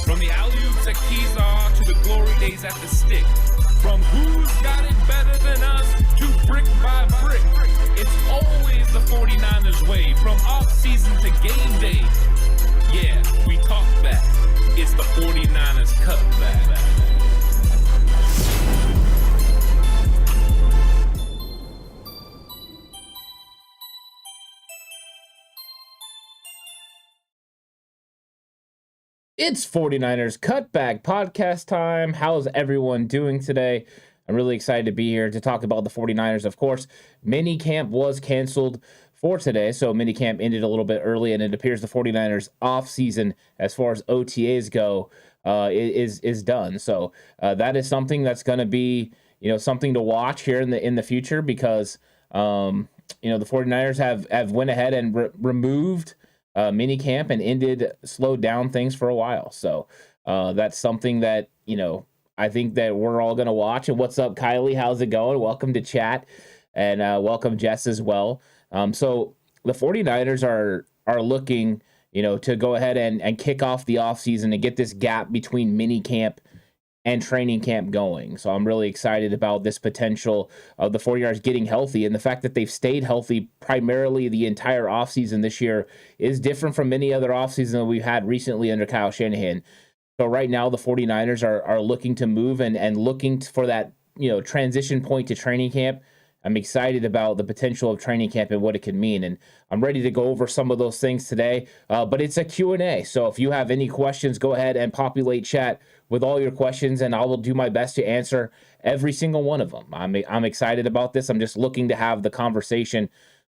From the alley-oops at Kezar to the glory days at the stick. From who's got it better than us to brick by brick. It's always the 49ers way, from off-season to game day. Yeah, we talk back. It's the 49ers Cutback. It's 49ers Cutback Podcast time. How's everyone doing today? I'm really excited to be here to talk about the 49ers. Of course, mini camp was canceled for today, so mini camp ended a little bit early, and it appears the 49ers off season as far as OTAs go is done. So that is something that's going to be, something to watch here in the future, because the 49ers have went ahead and removed mini camp and slowed down things for a while. So that's something that, I think that we're all going to watch. And what's up, Kylie? How's it going? Welcome to chat, and welcome Jess as well. So the 49ers are looking, to go ahead and kick off the offseason and get this gap between mini camp and training camp going. So I'm really excited about this potential of the 49ers getting healthy, and the fact that they've stayed healthy primarily the entire offseason this year is different from many other offseasons that we've had recently under Kyle Shanahan. So right now the 49ers are looking to move and looking for that, transition point to training camp. I'm excited about the potential of training camp and what it could mean, and I'm ready to go over some of those things today, but it's a Q&A. So if you have any questions, go ahead and populate chat with all your questions, and I will do my best to answer every single one of them. I'm excited about this. I'm just looking to have the conversation.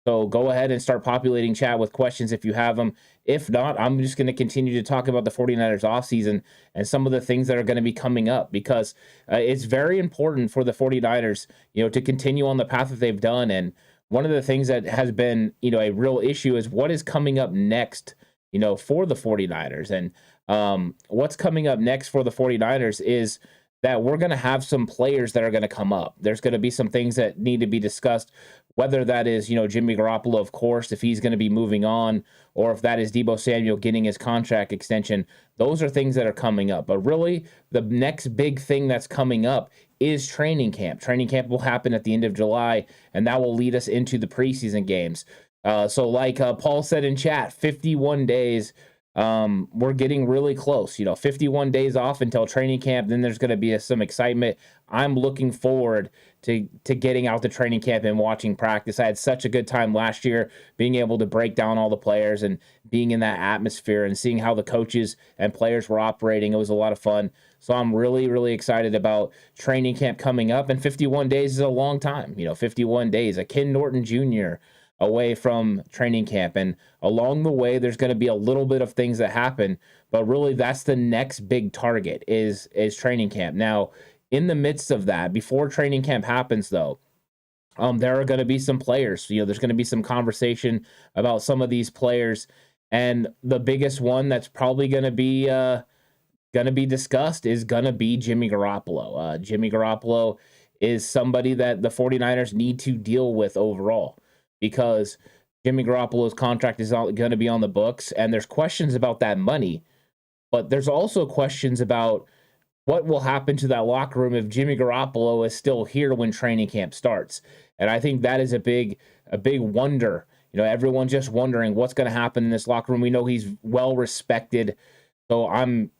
So go ahead and start populating chat with questions if you have them. If not, I'm just going to continue to talk about the 49ers offseason and some of the things that are going to be coming up, because it's very important for the 49ers, to continue on the path that they've done. And one of the things that has been, a real issue is what is coming up next, for the 49ers. And what's coming up next for the 49ers is that we're going to have some players that are going to come up. There's going to be some things that need to be discussed, whether that is, Jimmy Garoppolo, of course, if he's going to be moving on, or if that is Deebo Samuel getting his contract extension. Those are things that are coming up. But really, the next big thing that's coming up is training camp. Training camp will happen at the end of July, and that will lead us into the preseason games. So like Paul said in chat, 51 days. We're getting really close, 51 days off until training camp. Then there's going to be some excitement. I'm looking forward to getting out to training camp and watching practice. I had such a good time last year being able to break down all the players and being in that atmosphere and seeing how the coaches and players were operating. It was a lot of fun. So I'm really, really excited about training camp coming up. And 51 days is a long time, 51 days. A Ken Norton Jr. away from training camp, and along the way there's going to be a little bit of things that happen, but really that's the next big target is training camp. Now, in the midst of that, before training camp happens though, there are going to be some players, there's going to be some conversation about some of these players, and the biggest one that's probably going to be discussed is going to be Jimmy Garoppolo. Jimmy Garoppolo is somebody that the 49ers need to deal with overall, because Jimmy Garoppolo's contract is going to be on the books, and there's questions about that money, but there's also questions about what will happen to that locker room if Jimmy Garoppolo is still here when training camp starts. And I think that is a big wonder. Everyone's just wondering what's going to happen in this locker room. We know he's well respected, so I'm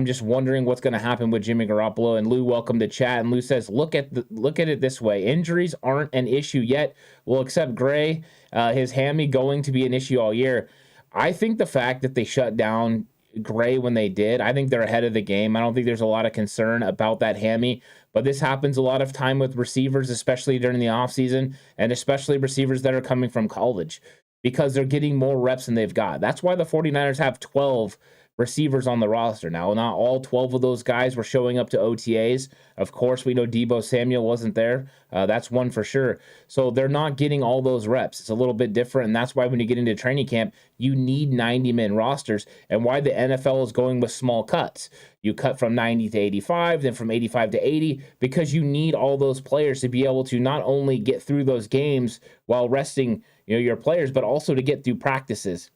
just wondering what's going to happen with Jimmy Garoppolo. And Lou, welcome to chat. And Lou says, look at it this way. Injuries aren't an issue yet. We'll accept Gray, his hammy going to be an issue all year. I think the fact that they shut down Gray when they did, I think they're ahead of the game. I don't think there's a lot of concern about that hammy, but this happens a lot of time with receivers, especially during the offseason, and especially receivers that are coming from college, because they're getting more reps than they've got. That's why the 49ers have 12 receivers on the roster. Now, not all 12 of those guys were showing up to OTAs. Of course, we know Deebo Samuel wasn't there. That's one for sure. So they're not getting all those reps. It's a little bit different, and that's why when you get into training camp, you need 90-man rosters, and why the NFL is going with small cuts. You cut from 90 to 85, then from 85 to 80, because you need all those players to be able to not only get through those games while resting, your players, but also to get through practices.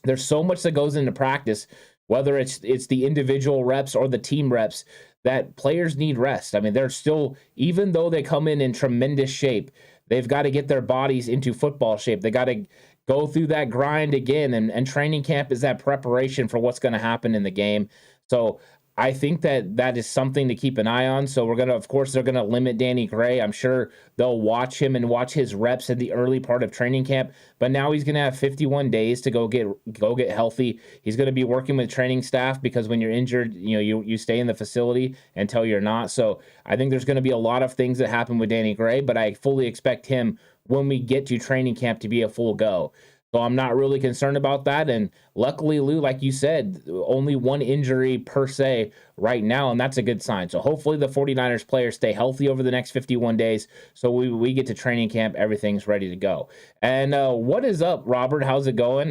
There's so much that goes into practice whether it's the individual reps or the team reps, that players need rest. I mean, they're still, even though they come in tremendous shape, they've got to get their bodies into football shape. They got to go through that grind again, and training camp is that preparation for what's going to happen in the game. So I think that is something to keep an eye on. So of course, they're going to limit Danny Gray. I'm sure they'll watch him and watch his reps in the early part of training camp. But now he's going to have 51 days to go get healthy. He's going to be working with training staff, because when you're injured, you stay in the facility until you're not. So I think there's going to be a lot of things that happen with Danny Gray, but I fully expect him, when we get to training camp, to be a full go. So I'm not really concerned about that. And luckily, Lou, like you said, only one injury per se right now, and that's a good sign. So hopefully the 49ers players stay healthy over the next 51 days. So we get to training camp, everything's ready to go. And what is up, Robert? How's it going?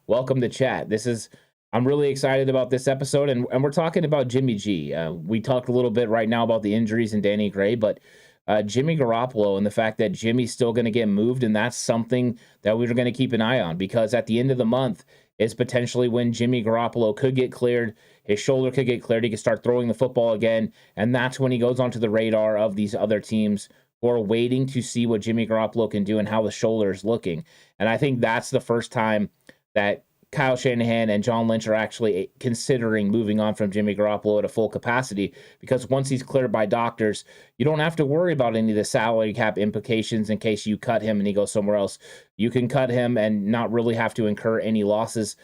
Welcome to chat. I'm really excited about this episode, and we're talking about Jimmy G. We talked a little bit right now about the injuries and Danny Gray, but Jimmy Garoppolo and the fact that Jimmy's still going to get moved, and that's something that we're going to keep an eye on, because at the end of the month is potentially when Jimmy Garoppolo could get cleared, his shoulder could get cleared, he could start throwing the football again, and that's when he goes onto the radar of these other teams who are waiting to see what Jimmy Garoppolo can do and how the shoulder is looking. And I think that's the first time that Kyle Shanahan and John Lynch are actually considering moving on from Jimmy Garoppolo at a full capacity, because once he's cleared by doctors, you don't have to worry about any of the salary cap implications in case you cut him and he goes somewhere else. You can cut him and not really have to incur any losses.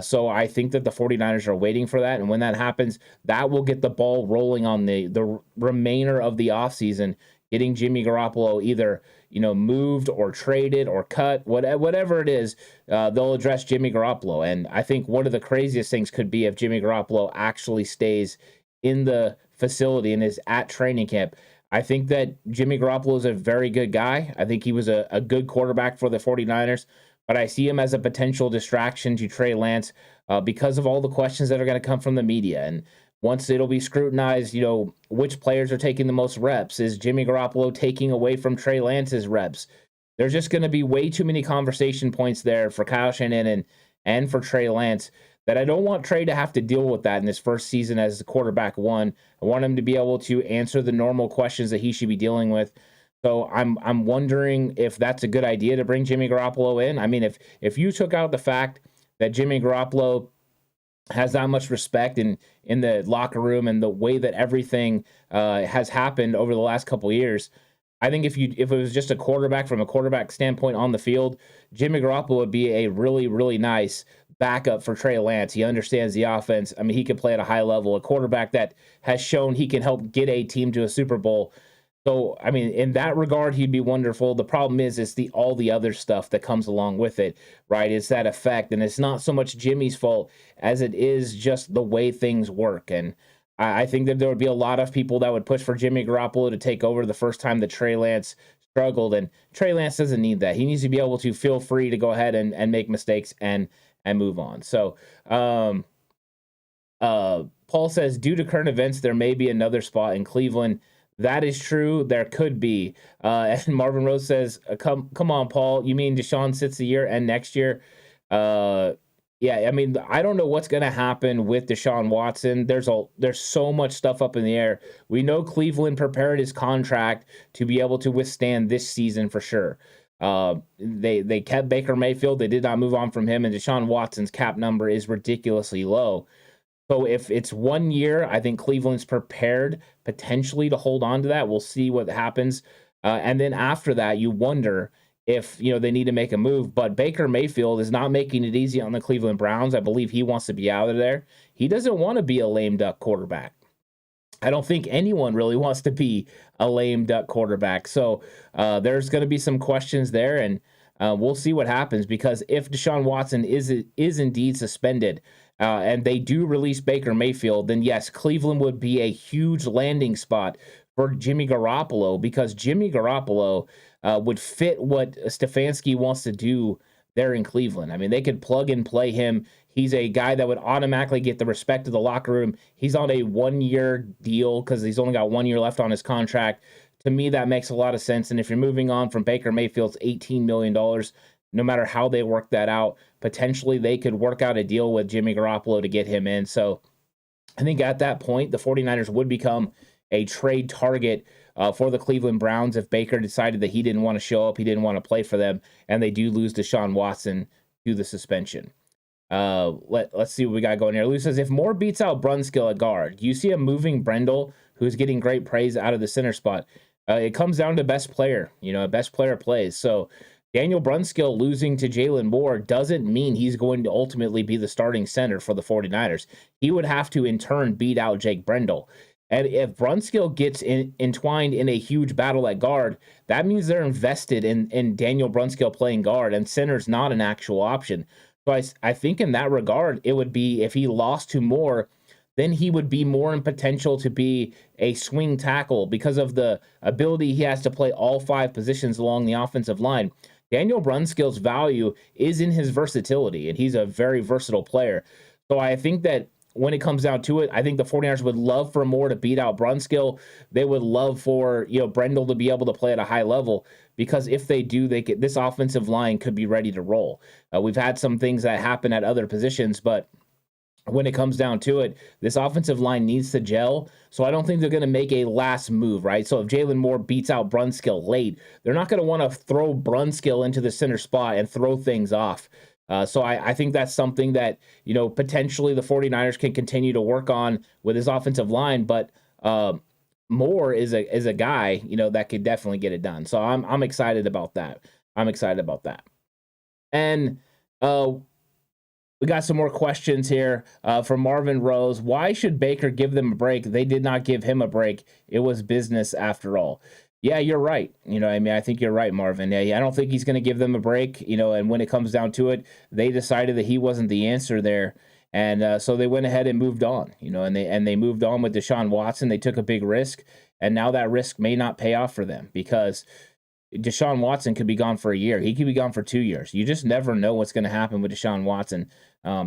So I think that the 49ers are waiting for that. And when that happens, that will get the ball rolling on the remainder of the offseason, getting Jimmy Garoppolo either moved or traded or cut, whatever it is, they'll address Jimmy Garoppolo. And I think one of the craziest things could be if Jimmy Garoppolo actually stays in the facility and is at training camp. I think that Jimmy Garoppolo is a very good guy. I think he was a good quarterback for the 49ers, but I see him as a potential distraction to Trey Lance because of all the questions that are going to come from the media. And once it'll be scrutinized, which players are taking the most reps. Is Jimmy Garoppolo taking away from Trey Lance's reps? There's just going to be way too many conversation points there for Kyle Shanahan and for Trey Lance that I don't want Trey to have to deal with that in his first season as the quarterback one. I want him to be able to answer the normal questions that he should be dealing with. So I'm wondering if that's a good idea to bring Jimmy Garoppolo in. I mean, if you took out the fact that Jimmy Garoppolo has that much respect in the locker room and the way that everything has happened over the last couple of years, I think if it was just a quarterback from a quarterback standpoint on the field, Jimmy Garoppolo would be a really, really nice backup for Trey Lance. He understands the offense. I mean, he can play at a high level, a quarterback that has shown he can help get a team to a Super Bowl. So, I mean, in that regard, he'd be wonderful. The problem is all the other stuff that comes along with it, right? It's that effect, and it's not so much Jimmy's fault as it is just the way things work. And I think that there would be a lot of people that would push for Jimmy Garoppolo to take over the first time that Trey Lance struggled, and Trey Lance doesn't need that. He needs to be able to feel free to go ahead and make mistakes and move on. So, Paul says, due to current events, there may be another spot in Cleveland. That is true. There could be. And Marvin Rose says, come on, Paul. You mean Deshaun sits a year and next year? Yeah, I mean, I don't know what's going to happen with Deshaun Watson. There's so much stuff up in the air. We know Cleveland prepared his contract to be able to withstand this season for sure. They kept Baker Mayfield. They did not move on from him. And Deshaun Watson's cap number is ridiculously low. So if it's 1 year, I think Cleveland's prepared potentially to hold on to that. We'll see what happens. And then after that, you wonder if they need to make a move. But Baker Mayfield is not making it easy on the Cleveland Browns. I believe he wants to be out of there. He doesn't want to be a lame duck quarterback. I don't think anyone really wants to be a lame duck quarterback. So there's going to be some questions there, and we'll see what happens, because if Deshaun Watson is indeed suspended, and they do release Baker Mayfield, then yes, Cleveland would be a huge landing spot for Jimmy Garoppolo, because Jimmy Garoppolo would fit what Stefanski wants to do there in Cleveland. I mean, they could plug and play him. He's a guy that would automatically get the respect of the locker room. He's on a 1-year deal because he's only got 1 year left on his contract. To me, that makes a lot of sense. And if you're moving on from Baker Mayfield's $18 million, no matter how they work that out, potentially they could work out a deal with Jimmy Garoppolo to get him in. So I think at that point, the 49ers would become a trade target for the Cleveland Browns if Baker decided that he didn't want to show up, he didn't want to play for them, and they do lose Deshaun Watson to the suspension. Let's see what we got going here. Lou says, if Moore beats out Brunskill at guard, you see him moving Brendel, who's getting great praise out of the center spot. It comes down to best player. Best player plays. So Daniel Brunskill losing to Jalen Moore doesn't mean he's going to ultimately be the starting center for the 49ers. He would have to, in turn, beat out Jake Brendel. And if Brunskill gets entwined in a huge battle at guard, that means they're invested in Daniel Brunskill playing guard, and center's not an actual option. So I think in that regard, it would be if he lost to Moore, then he would be more in potential to be a swing tackle because of the ability he has to play all 5 positions along the offensive line. Daniel Brunskill's value is in his versatility, and he's a very versatile player. So I think that when it comes down to it, I think the 49ers would love for Moore to beat out Brunskill. They would love for Brendel to be able to play at a high level, because if they do, this offensive line could be ready to roll. We've had some things that happen at other positions, but when it comes down to it, this offensive line needs to gel. So I don't think they're going to make a last move, right? So if Jalen Moore beats out Brunskill late, they're not going to want to throw Brunskill into the center spot and throw things off. So I think that's something that, potentially the 49ers can continue to work on with his offensive line. But Moore is a guy, that could definitely get it done. So I'm excited about that. And we got some more questions here from Marvin Rose. Why should Baker give them a break? They did not give him a break. It was business after all. Yeah, you're right. I think you're right, Marvin. Yeah, I don't think he's going to give them a break, and when it comes down to it, they decided that he wasn't the answer there. And so they went ahead and moved on, and they moved on with Deshaun Watson. They took a big risk, and now that risk may not pay off for them, because Deshaun Watson could be gone for a year. He could be gone for 2 years. You just never know what's going to happen with Deshaun Watson.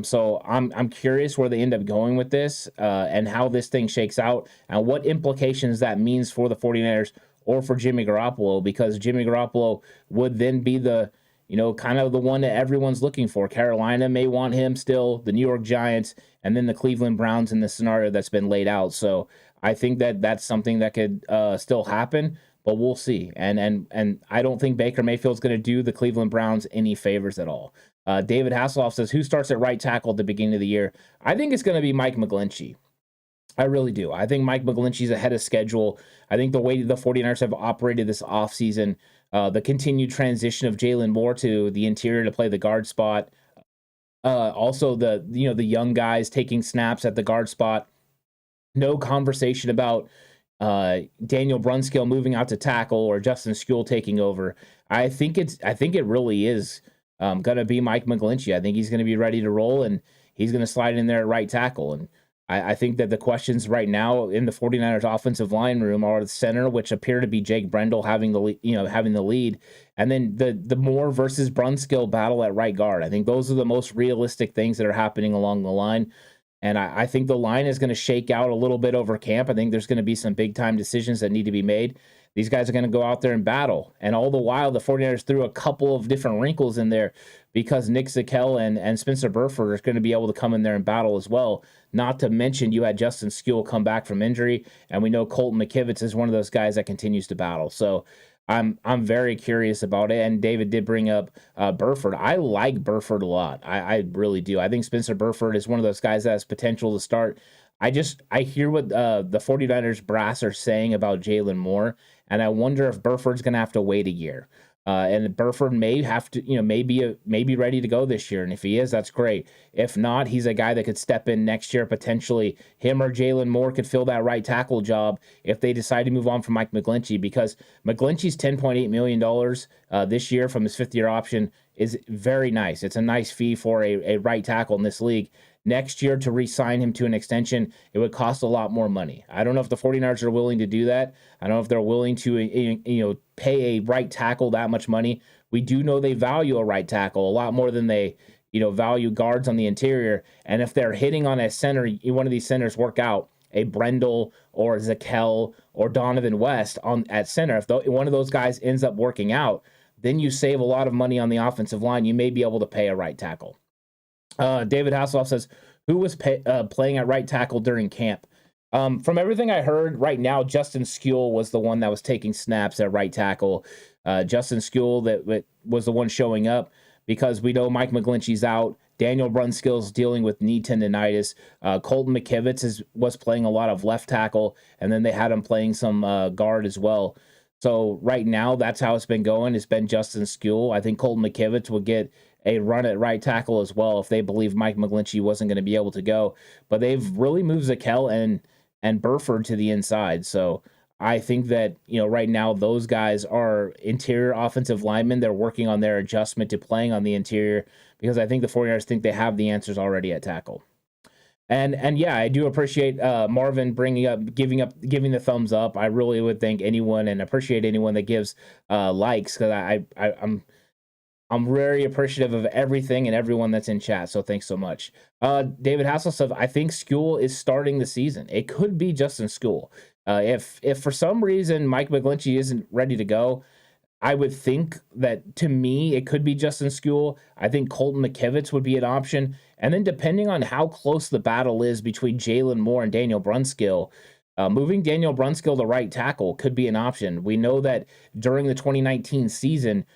So I'm curious where they end up going with this and how this thing shakes out and what implications that means for the 49ers or for Jimmy Garoppolo, because Jimmy Garoppolo would then be the, kind of the one that everyone's looking for. Carolina may want him still, the New York Giants, and then the Cleveland Browns in the scenario that's been laid out. So I think that that's something that could still happen, but we'll see. And I don't think Baker Mayfield's going to do the Cleveland Browns any favors at all. David Hasselhoff says, who starts at right tackle at the beginning of the year? I think it's going to be Mike McGlinchey. I really do. I think Mike McGlinchey's ahead of schedule. I think the way the 49ers have operated this offseason, the continued transition of Jalen Moore to the interior to play the guard spot, also the young guys taking snaps at the guard spot, no conversation about Daniel Brunskill moving out to tackle or Justin Skule taking over. I think it really is going to be Mike McGlinchey. I think he's going to be ready to roll, and he's going to slide in there at right tackle. And I think that the questions right now in the 49ers offensive line room are the center, which appear to be Jake Brendel having the lead, and then the Moore versus Brunskill battle at right guard. I think those are the most realistic things that are happening along the line. And I think the line is going to shake out a little bit over camp. I think there's going to be some big-time decisions that need to be made. These guys are going to go out there and battle. And all the while, the 49ers threw a couple of different wrinkles in there because Nick Zakelj and Spencer Burford are going to be able to come in there and battle as well. Not to mention you had Justin Skule come back from injury, and we know Colton McKivitz is one of those guys that continues to battle. So I'm very curious about it. And David did bring up Burford. I like Burford a lot. I really do. I think Spencer Burford is one of those guys that has potential to start. I hear what the 49ers brass are saying about Jalen Moore, and I wonder if Burford's going to have to wait a year. And Burford may have to, may be ready to go this year. And if he is, that's great. If not, he's a guy that could step in next year. Potentially him or Jalen Moore could fill that right tackle job if they decide to move on from Mike McGlinchey, because McGlinchey's $10.8 million this year from his 5th-year option is very nice. It's a nice fee for a right tackle in this league. Next year, to re-sign him to an extension, it would cost a lot more money. I don't know if the 49ers are willing to do that. I don't know if they're willing to pay a right tackle that much money. We do know they value a right tackle a lot more than they value guards on the interior. And if they're hitting on a center, one of these centers work out, a Brendel or Zakelj or Donovan West at center, if one of those guys ends up working out, then you save a lot of money on the offensive line. You may be able to pay a right tackle. David Hasselhoff says, who was playing at right tackle during camp? From everything I heard right now, Justin Skule was the one that was taking snaps at right tackle. Justin Skule that was the one showing up because we know Mike McGlinchey's out. Daniel Brunskill's dealing with knee tendonitis. Colton McKivitz was playing a lot of left tackle, and then they had him playing some guard as well. So right now, that's how it's been going. It's been Justin Skule. I think Colton McKivitz would get a run at right tackle as well if they believe Mike McGlinchey wasn't going to be able to go. But they've really moved Zakel and Burford to the inside. So I think that, right now those guys are interior offensive linemen. They're working on their adjustment to playing on the interior because I think the 49ers think they have the answers already at tackle. And yeah, I do appreciate Marvin giving the thumbs up. I really would thank anyone and appreciate anyone that gives likes because I'm very appreciative of everything and everyone that's in chat. So thanks so much. David Hassel said, I think Skule is starting the season. It could be Justin Skule. If for some reason Mike McGlinchey isn't ready to go, I would think that, to me, it could be Justin Skule. I think Colton McKivitz would be an option. And then depending on how close the battle is between Jalen Moore and Daniel Brunskill, moving Daniel Brunskill to right tackle could be an option. We know that during the 2019 season,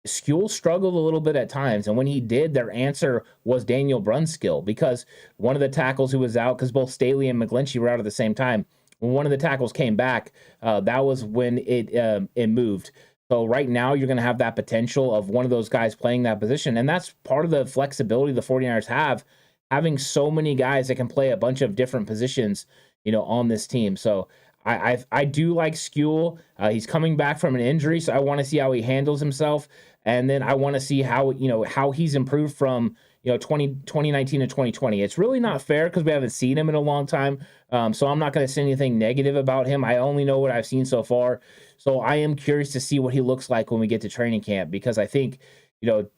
Skule struggled a little bit at times, and when he did, their answer was Daniel Brunskill because one of the tackles who was out, because both Staley and McGlinchey were out at the same time, when one of the tackles came back, that was when it moved. So right now, you're going to have that potential of one of those guys playing that position, and that's part of the flexibility the 49ers have, having so many guys that can play a bunch of different positions, on this team. So I do like Skule. He's coming back from an injury, so I want to see how he handles himself. And then I want to see how he's improved from 2019 to 2020. It's really not fair because we haven't seen him in a long time. So I'm not going to say anything negative about him. I only know what I've seen so far. So I am curious to see what he looks like when we get to training camp because I think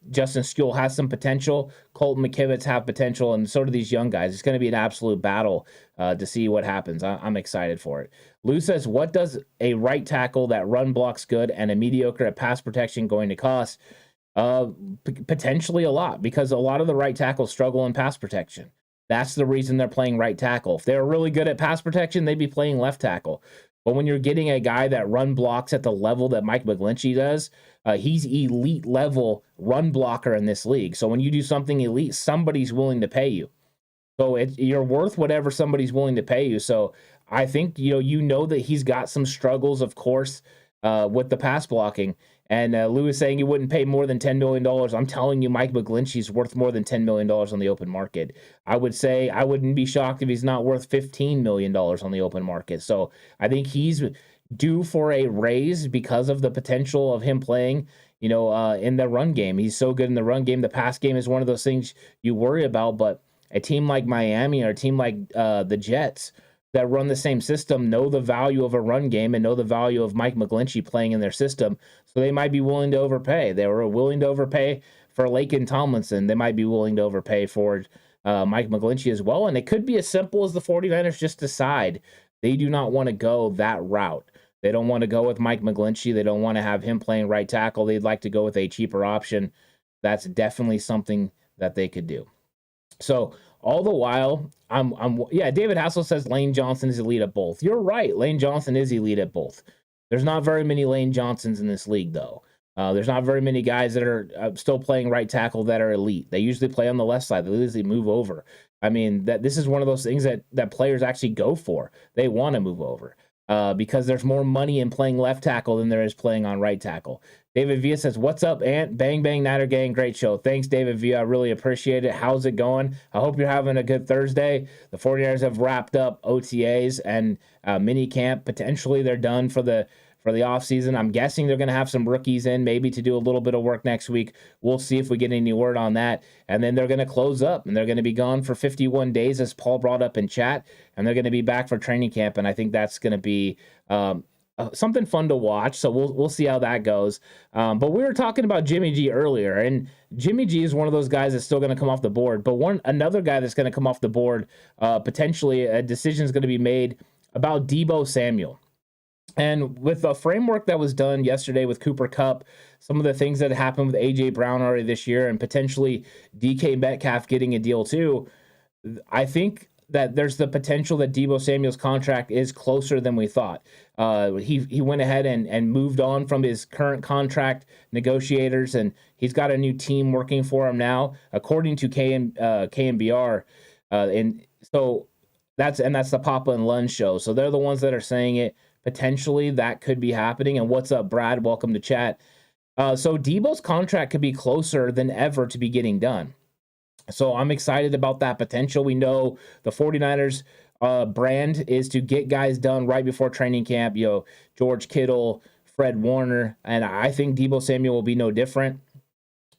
Justin Skule has some potential. Colton McKivitz have potential, and so do these young guys. It's going to be an absolute battle to see what happens. I'm excited for it. Lou says, what does a right tackle that run blocks good and a mediocre at pass protection going to cost? Potentially a lot, because a lot of the right tackles struggle in pass protection. That's the reason they're playing right tackle. If they were really good at pass protection, they'd be playing left tackle. But when you're getting a guy that run blocks at the level that Mike McGlinchey does, he's elite level run blocker in this league. So when you do something elite, somebody's willing to pay you. So you're worth whatever somebody's willing to pay you. So I think, that he's got some struggles, of course, with the pass blocking. And Lou is saying he wouldn't pay more than $10 million. I'm telling you, Mike McGlinchey's worth more than $10 million on the open market. I would say I wouldn't be shocked if he's not worth $15 million on the open market. So I think he's due for a raise because of the potential of him playing, in the run game. He's so good in the run game. The pass game is one of those things you worry about. But a team like Miami or a team like the Jets that run the same system know the value of a run game and know the value of Mike McGlinchey playing in their system. So they might be willing to overpay. They were willing to overpay for Laken Tomlinson. They might be willing to overpay for Mike McGlinchey as well. And it could be as simple as the 49ers just decide they do not want to go that route. They don't want to go with Mike McGlinchey. They don't want to have him playing right tackle. They'd like to go with a cheaper option. That's definitely something that they could do. So all the while, David Hassel says Lane Johnson is elite at both. You're right. Lane Johnson is elite at both. There's not very many Lane Johnsons in this league, though. There's not very many guys that are still playing right tackle that are elite. They usually play on the left side. They usually move over. I mean, this is one of those things that players actually go for. They want to move over because there's more money in playing left tackle than there is playing on right tackle. David Villa says, what's up, Ant? Bang, bang, Niner Gang. Great show. Thanks, David Villa. I really appreciate it. How's it going? I hope you're having a good Thursday. The 49ers have wrapped up OTAs and mini camp. Potentially they're done for the offseason. I'm guessing they're going to have some rookies in maybe to do a little bit of work next week. We'll see if we get any word on that. And then they're going to close up, and they're going to be gone for 51 days, as Paul brought up in chat, and they're going to be back for training camp. And I think that's going to be something fun to watch. So we'll see how that goes. But we were talking about Jimmy G earlier, and Jimmy G is one of those guys that's still going to come off the board. But another guy that's going to come off the board, potentially a decision is going to be made about Deebo Samuel. And with the framework that was done yesterday with Cooper Kupp, some of the things that happened with A.J. Brown already this year, and potentially DK Metcalf getting a deal too, I think that there's the potential that Deebo Samuel's contract is closer than we thought. He went ahead and moved on from his current contract negotiators, and he's got a new team working for him now, according to KMBR. And so that's the Papa and Lund show. So they're the ones that are saying it. Potentially that could be happening. And what's up, Brad? Welcome to chat. So Deebo's contract could be closer than ever to be getting done. So I'm excited about that potential. We know the 49ers brand is to get guys done right before training camp. George Kittle, Fred Warner, and I think Deebo Samuel will be no different.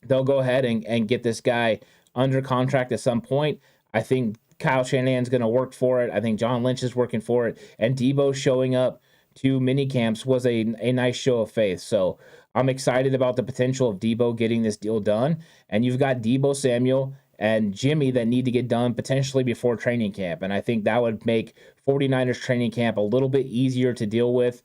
They'll go ahead and get this guy under contract at some point. I think Kyle Shanahan's going to work for it. I think John Lynch is working for it. And Deebo showing up to mini camps was a nice show of faith. So I'm excited about the potential of Deebo getting this deal done. And you've got Deebo Samuel and Jimmy that need to get done potentially before training camp. And I think that would make 49ers training camp a little bit easier to deal with.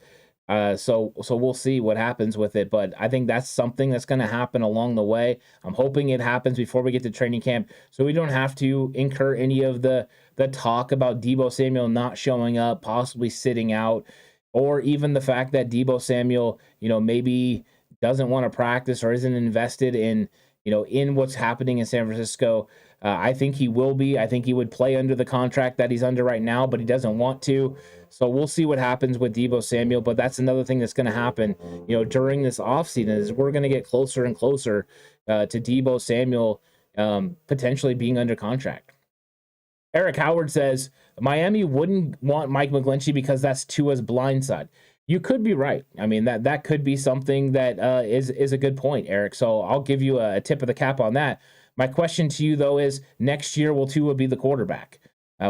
So we'll see what happens with it. But I think that's something that's going to happen along the way. I'm hoping it happens before we get to training camp so we don't have to incur any of the talk about Deebo Samuel not showing up, possibly sitting out, or even the fact that Deebo Samuel, maybe doesn't want to practice or isn't invested in what's happening in San Francisco. I think he will be. I think he would play under the contract that he's under right now, but he doesn't want to. So we'll see what happens with Deebo Samuel. But that's another thing that's going to happen, during this offseason is we're going to get closer and closer to Deebo Samuel potentially being under contract. Eric Howard says Miami wouldn't want Mike McGlinchey because that's Tua's blind side. You could be right. I mean, that could be something that is a good point, Eric. So I'll give you a tip of the cap on that. My question to you, though, is next year, will Tua be the quarterback?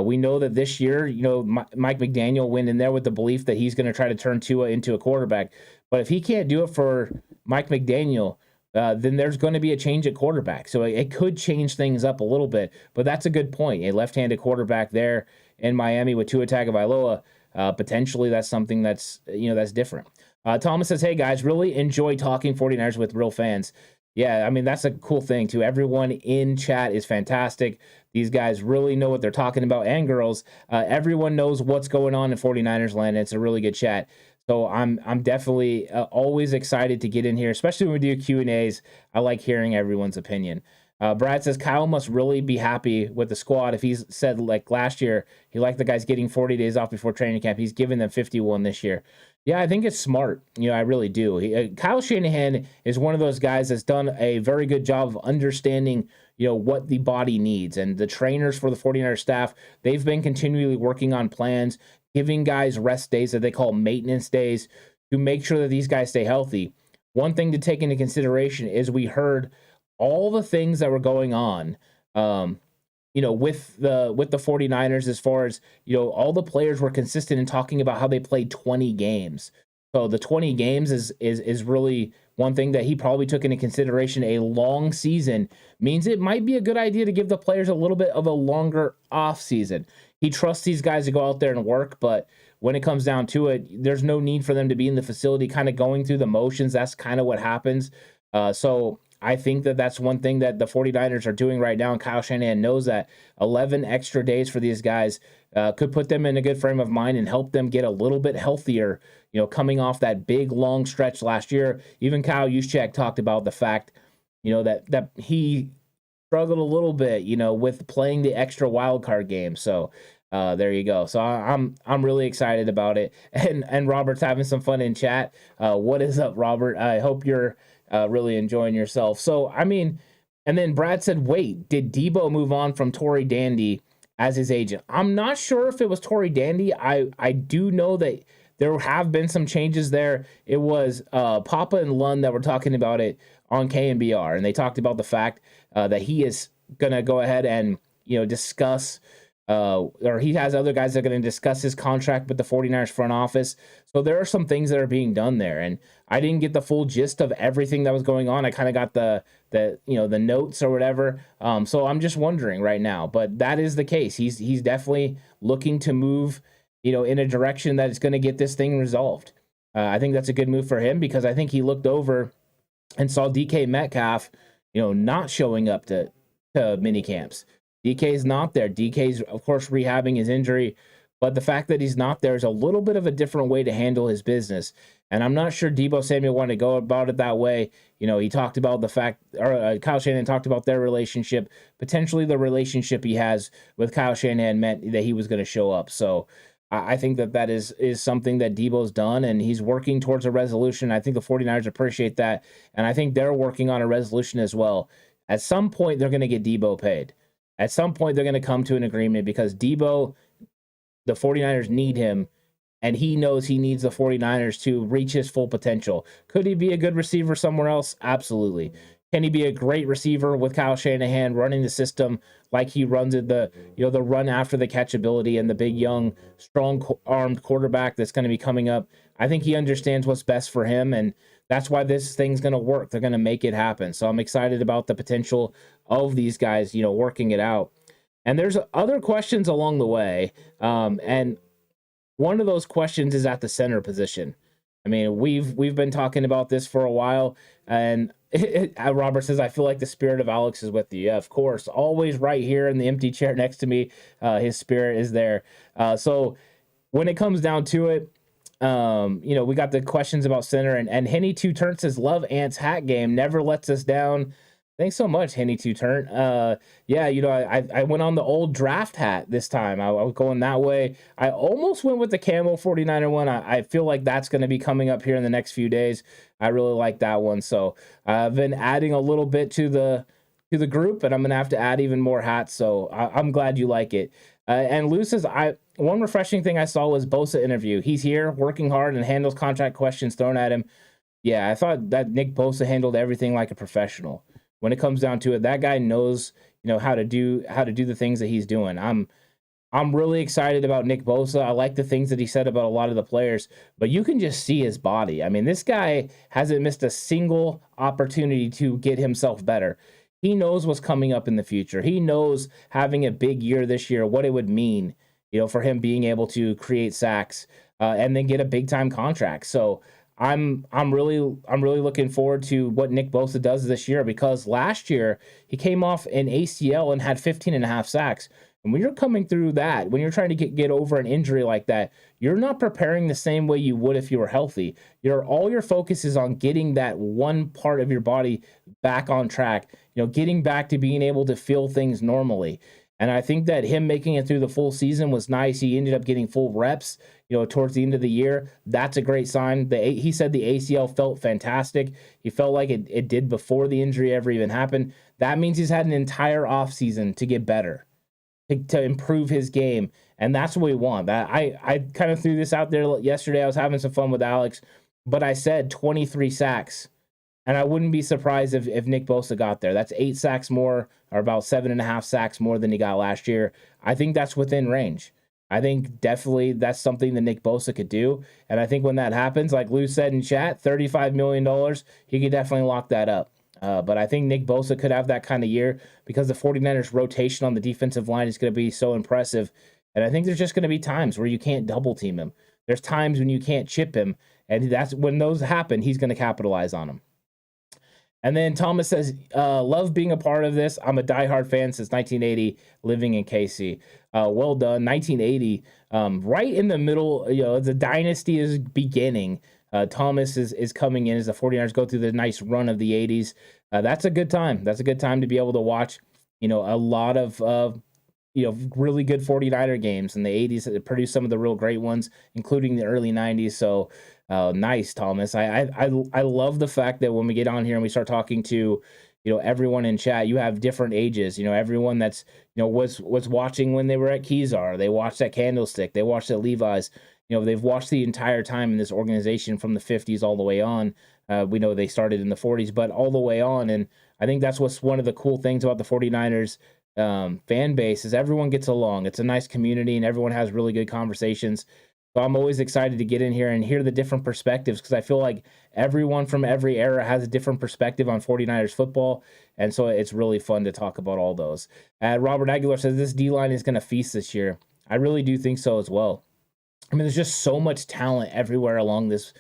We know that this year, Mike McDaniel went in there with the belief that he's going to try to turn Tua into a quarterback. But if he can't do it for Mike McDaniel, then there's going to be a change at quarterback. So it could change things up a little bit. But that's a good point. A left-handed quarterback there in Miami with Tua Tagovailoa, potentially that's something that's different. Thomas says, hey, guys, really enjoy talking 49ers with real fans. Yeah, I mean, that's a cool thing, too. Everyone in chat is fantastic. These guys really know what they're talking about, and girls. Everyone knows what's going on in 49ers land. It's a really good chat. So I'm definitely always excited to get in here, especially when we do Q&As. I like hearing everyone's opinion. Brad says Kyle must really be happy with the squad if he's said, like last year, he liked the guys getting 40 days off before training camp. He's given them 51 this year. Yeah, I think it's smart. I really do. Kyle Shanahan is one of those guys that's done a very good job of understanding, what the body needs. And the trainers for the 49ers staff, they've been continually working on plans, giving guys rest days that they call maintenance days to make sure that these guys stay healthy. One thing to take into consideration is we heard all the things that were going on, with the 49ers as far as, all the players were consistent in talking about how they played 20 games. So the 20 games is really one thing that he probably took into consideration. A long season means it might be a good idea to give the players a little bit of a longer off season. He trusts these guys to go out there and work, but when it comes down to it, there's no need for them to be in the facility kind of going through the motions. That's kind of what happens. So I think that that's one thing that the 49ers are doing right now, and Kyle Shanahan knows that 11 extra days for these guys could put them in a good frame of mind and help them get a little bit healthier, coming off that big, long stretch last year. Even Kyle Juszczyk talked about the fact, that he struggled a little bit, with playing the extra wild card game. So there you go. So I'm really excited about it. And Robert's having some fun in chat. What is up, Robert? I hope you're really enjoying yourself. So, I mean, and then Brad said, wait, did Deebo move on from Tory Dandy as his agent? I'm not sure if it was Tory Dandy. I do know that there have been some changes there. It was Papa and Lund that were talking about it on KMBR, and they talked about the fact that he is going to go ahead and, discuss or he has other guys that are going to discuss his contract with the 49ers front office. So there are some things that are being done there. And I didn't get the full gist of everything that was going on. I kind of got the notes or whatever. So I'm just wondering right now, but that is the case. He's definitely looking to move, in a direction that is going to get this thing resolved. I think that's a good move for him because I think he looked over and saw DK Metcalf, not showing up to mini camps. DK is not there. DK's, of course, rehabbing his injury, but the fact that he's not there is a little bit of a different way to handle his business. And I'm not sure Deebo Samuel wanted to go about it that way. He talked about the fact, or Kyle Shanahan talked about their relationship. Potentially the relationship he has with Kyle Shanahan meant that he was going to show up. So I think that is something that Deebo's done, and he's working towards a resolution. I think the 49ers appreciate that, and I think they're working on a resolution as well. At some point, they're going to get Deebo paid. At some point, they're going to come to an agreement because Deebo, the 49ers need him, and he knows he needs the 49ers to reach his full potential. Could he be a good receiver somewhere else? Absolutely. Can he be a great receiver with Kyle Shanahan running the system like he runs it, the run after the catch ability and the big, young, strong-armed quarterback that's going to be coming up? I think he understands what's best for him, and that's why this thing's going to work. They're going to make it happen. So I'm excited about the potential of these guys, working it out. And there's other questions along the way, and one of those questions is at the center position. I mean, we've been talking about this for a while, and Robert says, I feel like the spirit of Alex is with you. Yeah, of course. Always right here in the empty chair next to me. His spirit is there. So when it comes down to it, we got the questions about center, and Henny Two Turn says, love Ant's hat game. Never lets us down. Thanks so much, Henny Two Turn. I went on the old draft hat this time. I was going that way. I almost went with the camo 49er one. I feel like that's going to be coming up here in the next few days. I really like that one. So I've been adding a little bit to the group, and I'm going to have to add even more hats. So I'm glad you like it. And Lou says, one refreshing thing I saw was Bosa interview. He's here working hard and handles contract questions thrown at him. Yeah, I thought that Nick Bosa handled everything like a professional. When it comes down to it, that guy knows, how to do the things that he's doing. I'm really excited about Nick Bosa. I like the things that he said about a lot of the players, but you can just see his body. I mean, this guy hasn't missed a single opportunity to get himself better. He knows what's coming up in the future. He knows having a big year this year, what it would mean, for him being able to create sacks and then get a big time contract. So I'm really looking forward to what Nick Bosa does this year, because last year he came off an ACL and had 15 and a half sacks. And when you're coming through that, when you're trying to get over an injury like that, you're not preparing the same way you would if you were healthy. All your focus is on getting that one part of your body back on track, getting back to being able to feel things normally. And I think that him making it through the full season was nice. He ended up getting full reps, towards the end of the year. That's a great sign. He said the ACL felt fantastic. He felt like it did before the injury ever even happened. That means he's had an entire offseason to get better, to improve his game. And that's what we want. I kind of threw this out there yesterday. I was having some fun with Alex, but I said 23 sacks. And I wouldn't be surprised if Nick Bosa got there. That's 8 sacks more, or about 7.5 sacks more than he got last year. I think that's within range. I think definitely that's something that Nick Bosa could do. And I think when that happens, like Lou said in chat, $35 million, he could definitely lock that up. But I think Nick Bosa could have that kind of year because the 49ers rotation on the defensive line is going to be so impressive. And I think there's just going to be times where you can't double team him. There's times when you can't chip him. And that's when those happen, he's going to capitalize on them. And then Thomas says, love being a part of this. I'm a diehard fan since 1980, living in KC. Well done. 1980, right in the middle, the dynasty is beginning. Thomas is coming in as the 49ers go through the nice run of the 80s. That's a good time. That's a good time to be able to watch, a lot of, really good 49er games in the 80s that produced some of the real great ones, including the early 90s. So nice, Thomas. I love the fact that when we get on here and we start talking to, everyone in chat, you have different ages. Everyone that's, was watching when they were at Kezar. They watched at Candlestick. They watched at Levi's. They've watched the entire time in this organization from the 50s all the way on. We know they started in the 40s, but all the way on. And I think that's what's one of the cool things about the 49ers fan base is everyone gets along. It's a nice community and everyone has really good conversations. So I'm always excited to get in here and hear the different perspectives, because I feel like everyone from every era has a different perspective on 49ers football. And so it's really fun to talk about all those. Robert Aguilar says this D-line is going to feast this year. I really do think so as well. I mean, there's just so much talent everywhere along this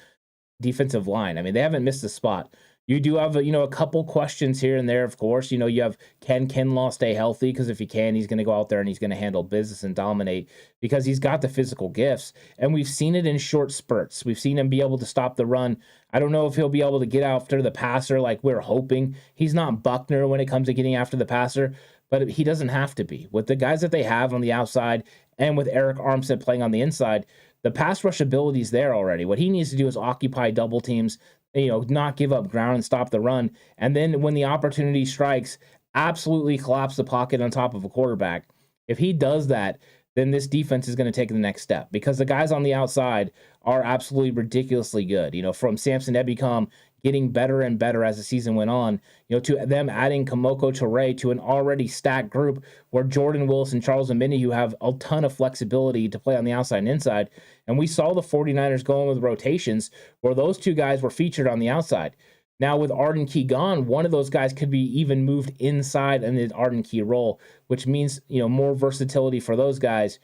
defensive line. I mean, they haven't missed a spot. You do have, a couple questions here and there, of course. You have, can Kinlaw stay healthy? Because if he can, he's going to go out there and he's going to handle business and dominate because he's got the physical gifts. And we've seen it in short spurts. We've seen him be able to stop the run. I don't know if he'll be able to get after the passer like we're hoping. He's not Buckner when it comes to getting after the passer, but he doesn't have to be. With the guys that they have on the outside and with Eric Armstead playing on the inside, the pass rush ability is there already. What he needs to do is occupy double teams, not give up ground and stop the run. And then when the opportunity strikes, absolutely collapse the pocket on top of a quarterback. If he does that, then this defense is going to take the next step because the guys on the outside are absolutely ridiculously good. From Samson Ebicom getting better and better as the season went on, to them adding Kamoko Toure to an already stacked group where Jordan Willis and Charles Omeni, who have a ton of flexibility to play on the outside and inside. And we saw the 49ers going with rotations where those two guys were featured on the outside. Now with Arden Key gone, one of those guys could be even moved inside in the Arden Key role, which means, more versatility for those guys.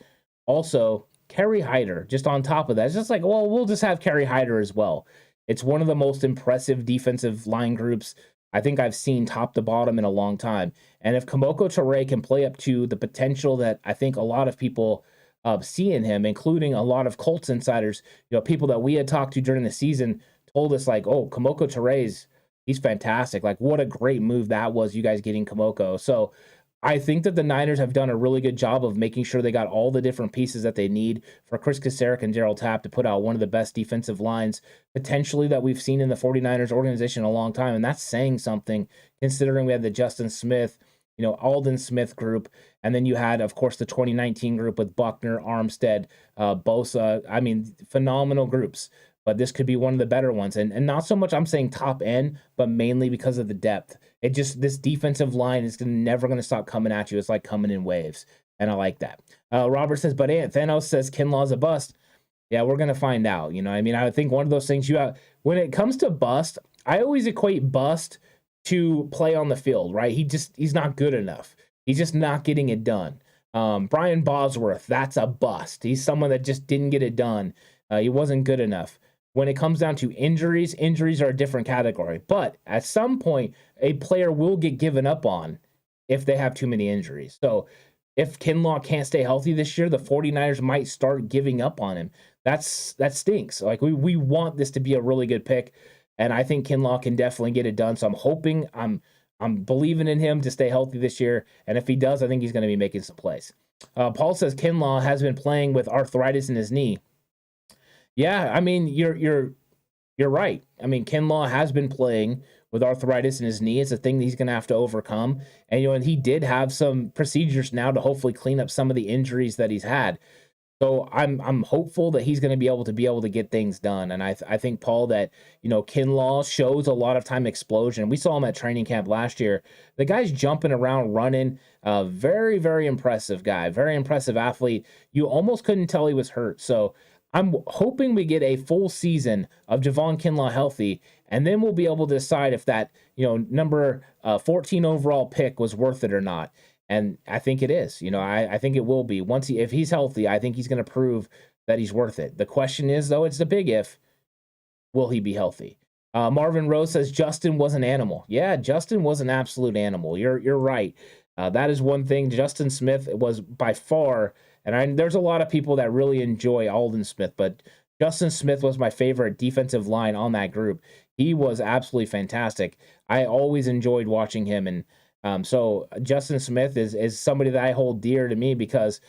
Also, Kerry Hyder, just on top of that, it's just like, well, we'll just have Kerry Hyder as well. It's one of the most impressive defensive line groups I think I've seen top to bottom in a long time. And if Kamoko Toure can play up to the potential that I think a lot of people see in him, including a lot of Colts insiders, people that we had talked to during the season told us like, oh, Kamoko Toure's, he's fantastic. Like, what a great move that was, you guys getting Kamoko. So I think that the Niners have done a really good job of making sure they got all the different pieces that they need for Chris Kasarik and Darryl Tapp to put out one of the best defensive lines potentially that we've seen in the 49ers organization in a long time. And that's saying something considering we had the Justin Smith, Aldon Smith group. And then you had, of course, the 2019 group with Buckner, Armstead, Bosa. I mean, phenomenal groups. But this could be one of the better ones. And not so much I'm saying top end, but mainly because of the depth. This defensive line is never going to stop coming at you. It's like coming in waves. And I like that. Robert says, but Thanos says Kinlaw's a bust. Yeah, we're going to find out. I think one of those things you have, when it comes to bust, I always equate bust to play on the field, right? He's not good enough. He's just not getting it done. Brian Bosworth, that's a bust. He's someone that just didn't get it done. He wasn't good enough. When it comes down to injuries are a different category. But at some point, a player will get given up on if they have too many injuries. So if Kinlaw can't stay healthy this year, the 49ers might start giving up on him. That stinks. Like we want this to be a really good pick, and I think Kinlaw can definitely get it done. So I'm hoping, I'm believing in him to stay healthy this year, and if he does, I think he's going to be making some plays. Paul says Kinlaw has been playing with arthritis in his knee. Yeah, I mean, you're right. I mean, Kinlaw has been playing with arthritis in his knee. It's a thing that he's going to have to overcome. And, and he did have some procedures now to hopefully clean up some of the injuries that he's had. So I'm hopeful that he's going to be able to get things done. And I think, Paul, that, Kinlaw shows a lot of time explosion. We saw him at training camp last year. The guy's jumping around, running. Very, very impressive guy. Very impressive athlete. You almost couldn't tell he was hurt. So I'm hoping we get a full season of Javon Kinlaw healthy, and then we'll be able to decide if that, number 14 overall pick was worth it or not. And I think it is. I think it will be. If he's healthy, I think he's going to prove that he's worth it. The question is, though, it's the big if, will he be healthy? Marvin Rose says Justin was an animal. Yeah, Justin was an absolute animal. You're right. That is one thing. Justin Smith was by far. And there's a lot of people that really enjoy Aldon Smith, but Justin Smith was my favorite defensive line on that group. He was absolutely fantastic. I always enjoyed watching him. And so Justin Smith is somebody that I hold dear to me because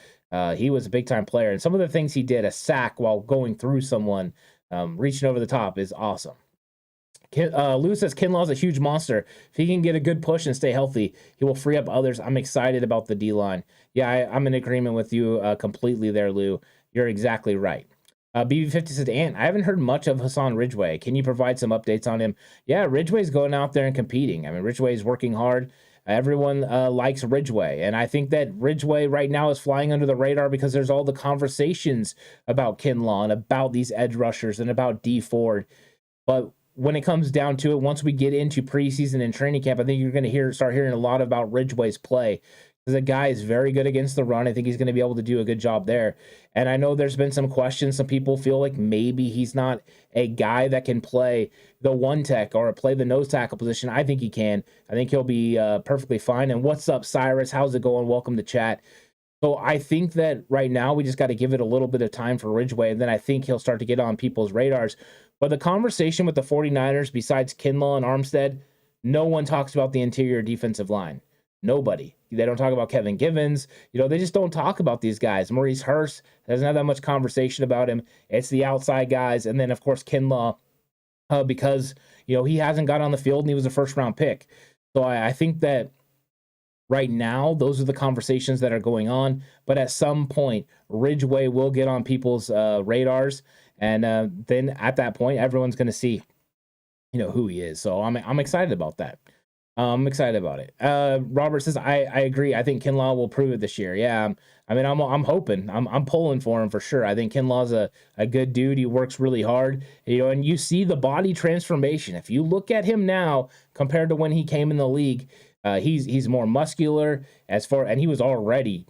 he was a big-time player. And some of the things he did, a sack while going through someone, reaching over the top, is awesome. Lou says Kinlaw's a huge monster. If he can get a good push and stay healthy, he will free up others. I'm excited about the D-line. Yeah, I'm in agreement with you completely there, Lou. You're exactly right. BB50 says, Ant, I haven't heard much of Hassan Ridgeway. Can you provide some updates on him? Yeah, Ridgeway's going out there and competing. I mean, Ridgeway's working hard. Everyone likes Ridgeway. And I think that Ridgeway right now is flying under the radar because there's all the conversations about Kinlaw and about these edge rushers and about D Ford. But when it comes down to it, once we get into preseason and training camp, I think you're going to start hearing a lot about Ridgeway's play. The guy is very good against the run. I think he's going to be able to do a good job there. And I know there's been some questions. Some people feel like maybe he's not a guy that can play the one tech or play the nose tackle position. I think he can. I think he'll be perfectly fine. And what's up, Cyrus? How's it going? Welcome to chat. So I think that right now we just got to give it a little bit of time for Ridgeway, and then I think he'll start to get on people's radars. But the conversation with the 49ers, besides Kinlaw and Armstead, no one talks about the interior defensive line. Nobody. They don't talk about Kevin Givens. They just don't talk about these guys. Maurice Hurst doesn't have that much conversation about him. It's the outside guys. And then, of course, Kinlaw, because, he hasn't got on the field and he was a first-round pick. So I think that right now, those are the conversations that are going on. But at some point, Ridgeway will get on people's radars. And then at that point, everyone's going to see, who he is. So I'm excited about that. I'm excited about it. Robert says, I agree. I think Kinlaw will prove it this year. Yeah. I'm hoping. I'm pulling for him for sure. I think Kinlaw's a good dude. He works really hard, and you see the body transformation. If you look at him now compared to when he came in the league, he's more muscular and he was already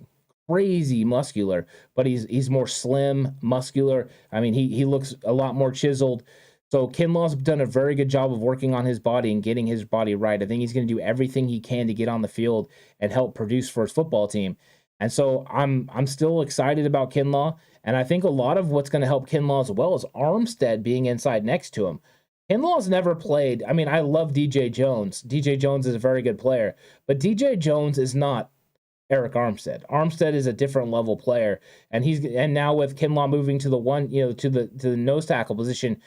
crazy muscular, but he's more slim, muscular. He looks a lot more chiseled. So Kinlaw's done a very good job of working on his body and getting his body right. I think he's going to do everything he can to get on the field and help produce for his football team. And so I'm still excited about Kinlaw. And I think a lot of what's going to help Kinlaw as well is Armstead being inside next to him. Kinlaw's never played. I love DJ Jones. DJ Jones is a very good player, but DJ Jones is not Eric Armstead. Armstead is a different level player, and now with Kinlaw moving to the nose tackle position,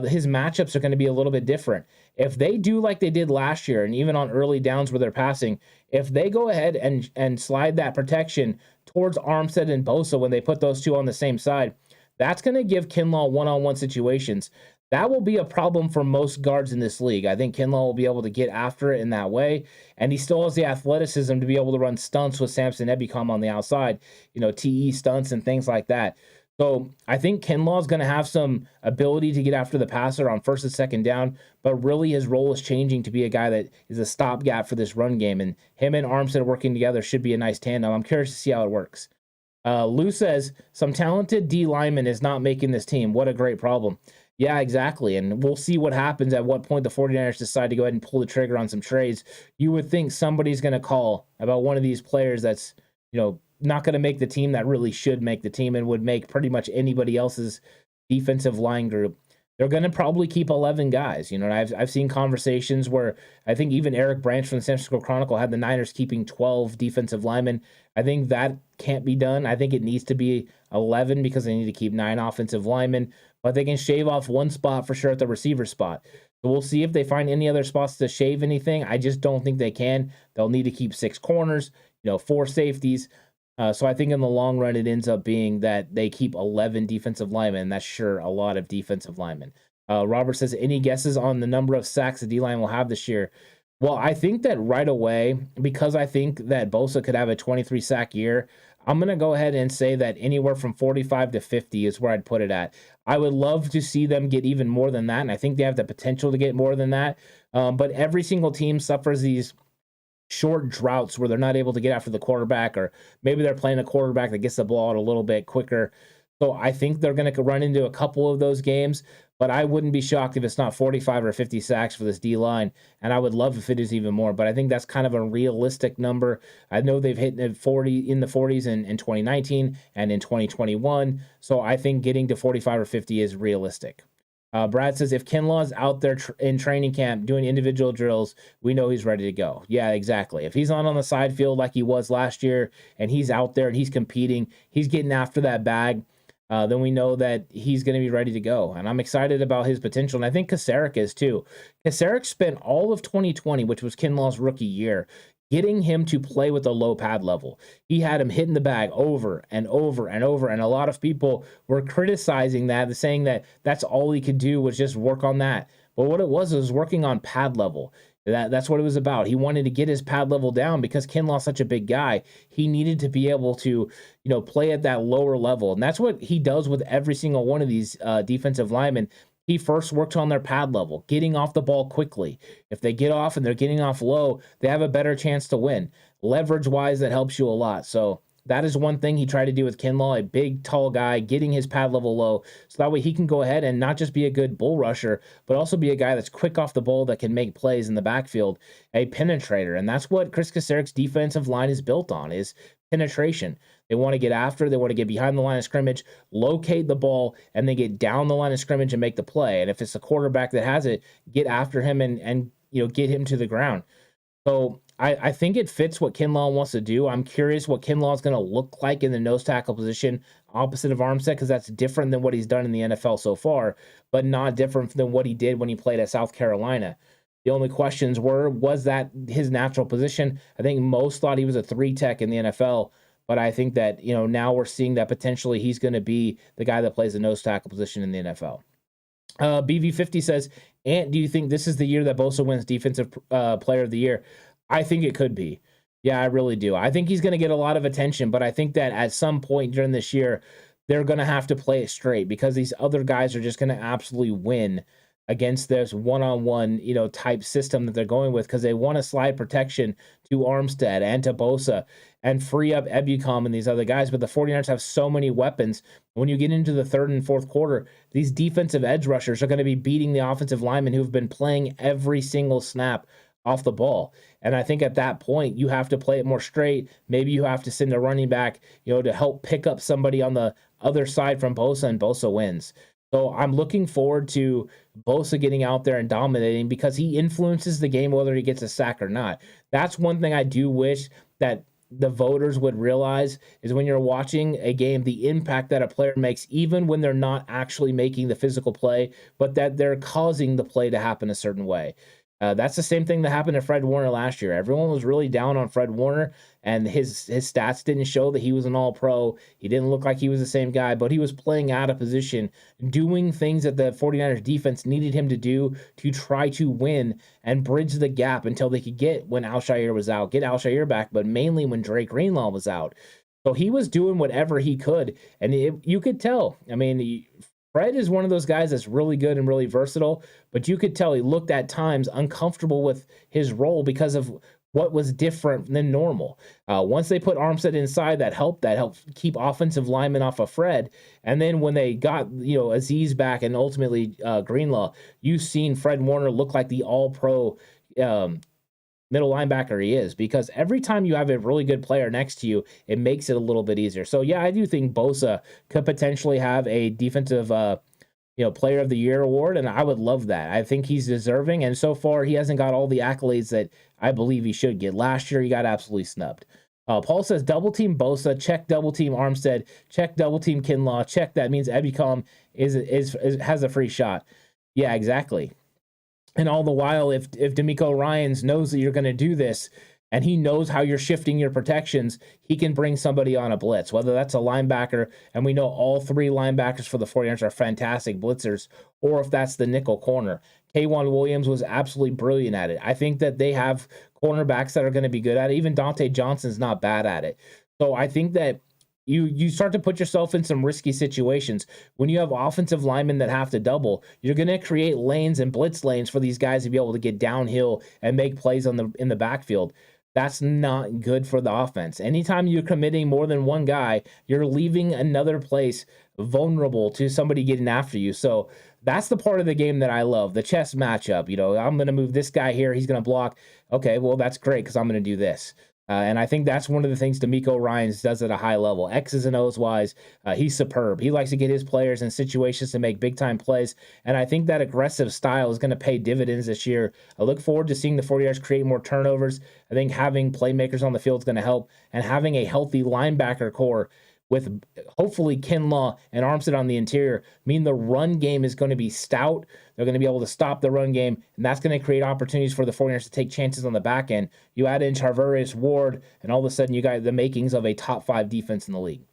his matchups are going to be a little bit different. If they do like they did last year, and even on early downs where they're passing, if they go ahead and slide that protection towards Armstead and Bosa when they put those two on the same side, that's going to give Kinlaw one-on-one situations. That will be a problem for most guards in this league. I think Kinlaw will be able to get after it in that way, and he still has the athleticism to be able to run stunts with Samson Ebicom on the outside, TE stunts and things like that. So I think Kinlaw is going to have some ability to get after the passer on first and second down, but really his role is changing to be a guy that is a stopgap for this run game, and him and Armstead working together should be a nice tandem. I'm curious to see how it works. Lou says, some talented D lineman is not making this team. What a great problem. Yeah, exactly. And we'll see what happens at what point the 49ers decide to go ahead and pull the trigger on some trades. You would think somebody's going to call about one of these players that's, not going to make the team that really should make the team and would make pretty much anybody else's defensive line group. They're going to probably keep 11 guys. I've seen conversations where I think even Eric Branch from the San Francisco Chronicle had the Niners keeping 12 defensive linemen. I think that can't be done. I think it needs to be 11 because they need to keep 9 offensive linemen, but they can shave off one spot for sure at the receiver spot. So we'll see if they find any other spots to shave anything. I just don't think they can. They'll need to keep 6 corners, 4 safeties. So I think in the long run, it ends up being that they keep 11 defensive linemen. That's sure a lot of defensive linemen. Robert says, any guesses on the number of sacks the D-line will have this year? Well, I think that right away, because I think that Bosa could have a 23-sack year, I'm going to go ahead and say that anywhere from 45 to 50 is where I'd put it at. I would love to see them get even more than that, and I think they have the potential to get more than that. But every single team suffers these short droughts where they're not able to get after the quarterback, or maybe they're playing a quarterback that gets the ball out a little bit quicker. So I think they're going to run into a couple of those games, but I wouldn't be shocked if it's not 45 or 50 sacks for this D-line, and I would love if it is even more, but I think that's kind of a realistic number. I know they've hit in the 40s in 2019 and in 2021, so I think getting to 45 or 50 is realistic. Brad says, if Kinlaw's out there in training camp doing individual drills, we know he's ready to go. Yeah, exactly. If he's not on the side field like he was last year, and he's out there and he's competing, he's getting after that bag, then we know that he's going to be ready to go. And I'm excited about his potential. And I think Kasarik is too. Kasarik spent all of 2020, which was Kinlaw's rookie year, getting him to play with a low pad level. He had him hitting the bag over and over and over. And a lot of people were criticizing that, saying that that's all he could do was just work on that. But what it was working on pad level. That's what it was about. He wanted to get his pad level down because Kinlaw's such a big guy. He needed to be able to, play at that lower level. And that's what he does with every single one of these defensive linemen. He first works on their pad level, getting off the ball quickly. If they get off and they're getting off low, they have a better chance to win. leverage-wise, that helps you a lot. So that is one thing he tried to do with Kinlaw, a big, tall guy, getting his pad level low, so that way he can go ahead and not just be a good bull rusher, but also be a guy that's quick off the ball that can make plays in the backfield, a penetrator. And that's what Chris Kaceric's defensive line is built on, is penetration. They want to get after, they want to get behind the line of scrimmage, locate the ball, and then get down the line of scrimmage and make the play. And if it's the quarterback that has it, get after him and get him to the ground. So I think it fits what Kinlaw wants to do. I'm curious what Kinlaw is going to look like in the nose tackle position opposite of Armstead, because that's different than what he's done in the NFL so far, but not different than what he did when he played at South Carolina. The only questions was that his natural position? I think most thought he was a 3 tech in the NFL, but I think that, now we're seeing that potentially he's going to be the guy that plays the nose tackle position in the NFL. BV50 says, Ant, do you think this is the year that Bosa wins Defensive Player of the Year? I think it could be. Yeah, I really do. I think he's going to get a lot of attention, but I think that at some point during this year, they're going to have to play it straight, because these other guys are just going to absolutely win against this one-on-one, type system that they're going with, because they want to slide protection to Armstead and to Bosa and free up Ebukam and these other guys. But the 49ers have so many weapons. When you get into the third and fourth quarter, these defensive edge rushers are going to be beating the offensive linemen who've been playing every single snap off the ball. And I think at that point, you have to play it more straight. Maybe you have to send a running back, to help pick up somebody on the other side from Bosa, and Bosa wins. So I'm looking forward to Bosa getting out there and dominating, because he influences the game whether he gets a sack or not. That's one thing I do wish that the voters would realize, is when you're watching a game, the impact that a player makes, even when they're not actually making the physical play, but that they're causing the play to happen a certain way. That's the same thing that happened to Fred Warner last year. Everyone was really down on Fred Warner, and his stats didn't show that he was an all-pro. He didn't look like he was the same guy, but he was playing out of position, doing things that the 49ers defense needed him to do to try to win and bridge the gap until they could get when Al-Shaair was out, get Al-Shaair back, but mainly when Drake Greenlaw was out. So he was doing whatever he could, and you could tell. I mean, Fred is one of those guys that's really good and really versatile, but you could tell he looked at times uncomfortable with his role because of what was different than normal. Once they put Armstead inside, that helped keep offensive linemen off of Fred. And then when they got, Aziz back and ultimately Greenlaw, you've seen Fred Warner look like the all-pro middle linebacker he is, because every time you have a really good player next to you, it makes it a little bit easier. So yeah, I do think Bosa could potentially have a defensive player of the year award, and I would love that. I think he's deserving, and so far he hasn't got all the accolades that I believe he should get. Last year he got absolutely snubbed. Paul says double team Bosa, check double team Armstead, check double team Kinlaw, check. That means Ebukam has a free shot. Yeah, exactly. And all the while, if DeMeco Ryans knows that you're going to do this, and he knows how you're shifting your protections, he can bring somebody on a blitz, whether that's a linebacker, and we know all 3 linebackers for the 49ers are fantastic blitzers, or if that's the nickel corner. K'Wan Williams was absolutely brilliant at it. I think that they have cornerbacks that are going to be good at it. Even Dante Johnson's not bad at it. So I think that you start to put yourself in some risky situations. When you have offensive linemen that have to double, you're going to create lanes and blitz lanes for these guys to be able to get downhill and make plays in the backfield. That's not good for the offense. Anytime you're committing more than one guy, you're leaving another place vulnerable to somebody getting after you. So that's the part of the game that I love, the chess matchup. I'm going to move this guy here. He's going to block. Okay, well, that's great, because I'm going to do this. And I think that's one of the things DeMeco Ryans does at a high level. X's and O's wise, he's superb. He likes to get his players in situations to make big-time plays, and I think that aggressive style is going to pay dividends this year. I look forward to seeing the 49ers create more turnovers. I think having playmakers on the field is going to help, and having a healthy linebacker core with hopefully Kinlaw and Armstead on the interior mean the run game is going to be stout. They're going to be able to stop the run game, and that's going to create opportunities for the 49ers to take chances on the back end. You add in Charvarius Ward, and all of a sudden you got the makings of a top 5 defense in the league.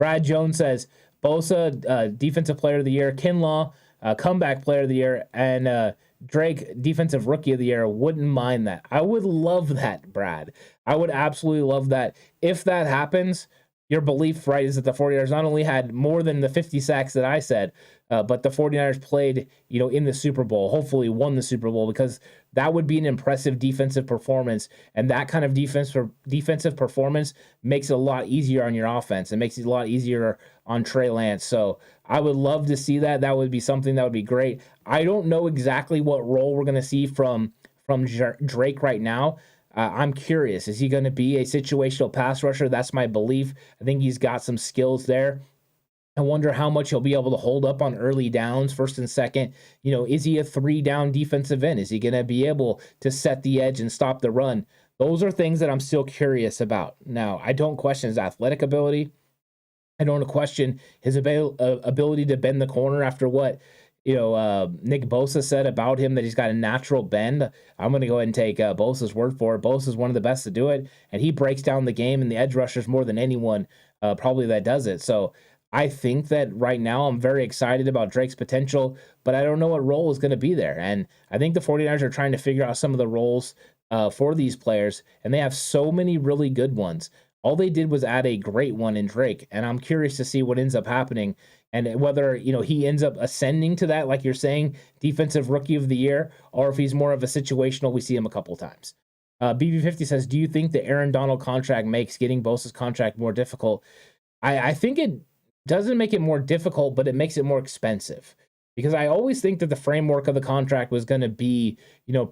Brad Jones says, Bosa, Defensive Player of the Year, Kinlaw, Comeback Player of the Year, and Drake, Defensive Rookie of the Year. Wouldn't mind that. I would love that, Brad. I would absolutely love that. If that happens, your belief, right, is that the 49ers not only had more than the 50 sacks that I said, but the 49ers played, in the Super Bowl, hopefully won the Super Bowl, because that would be an impressive defensive performance. And that kind of defensive performance makes it a lot easier on your offense. It makes it a lot easier on Trey Lance. So I would love to see that. That would be something that would be great. I don't know exactly what role we're going to see from Drake right now. I'm curious. Is he going to be a situational pass rusher? That's my belief. I think he's got some skills there. I wonder how much he'll be able to hold up on early downs, first and second. Is he a 3-down defensive end? Is he going to be able to set the edge and stop the run? Those are things that I'm still curious about. Now, I don't question his athletic ability. I don't question his ability to bend the corner after what Nick Bosa said about him, that he's got a natural bend. I'm going to go ahead and take Bosa's word for it. Bosa's one of the best to do it, and he breaks down the game and the edge rushers more than anyone probably that does it. So I think that right now I'm very excited about Drake's potential, but I don't know what role is going to be there. And I think the 49ers are trying to figure out some of the roles for these players, and they have so many really good ones. All they did was add a great one in Drake, and I'm curious to see what ends up happening and whether he ends up ascending to that, like you're saying, defensive rookie of the year, or if he's more of a situational. We see him a couple times. BB50 says, do you think the Aaron Donald contract makes getting Bosa's contract more difficult? I think it doesn't make it more difficult, but it makes it more expensive, because I always think that the framework of the contract was going to be,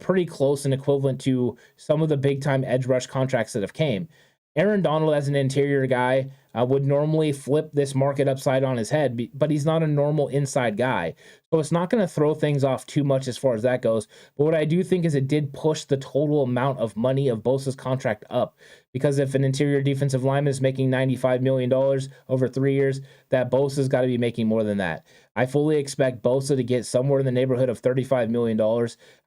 pretty close and equivalent to some of the big time edge rush contracts that have came. Aaron Donald, as an interior guy, would normally flip this market upside on his head, but he's not a normal inside guy. So it's not going to throw things off too much as far as that goes. But what I do think is it did push the total amount of money of Bosa's contract up, because if an interior defensive lineman is making $95 million over 3 years, that Bosa's got to be making more than that. I fully expect Bosa to get somewhere in the neighborhood of $35 million.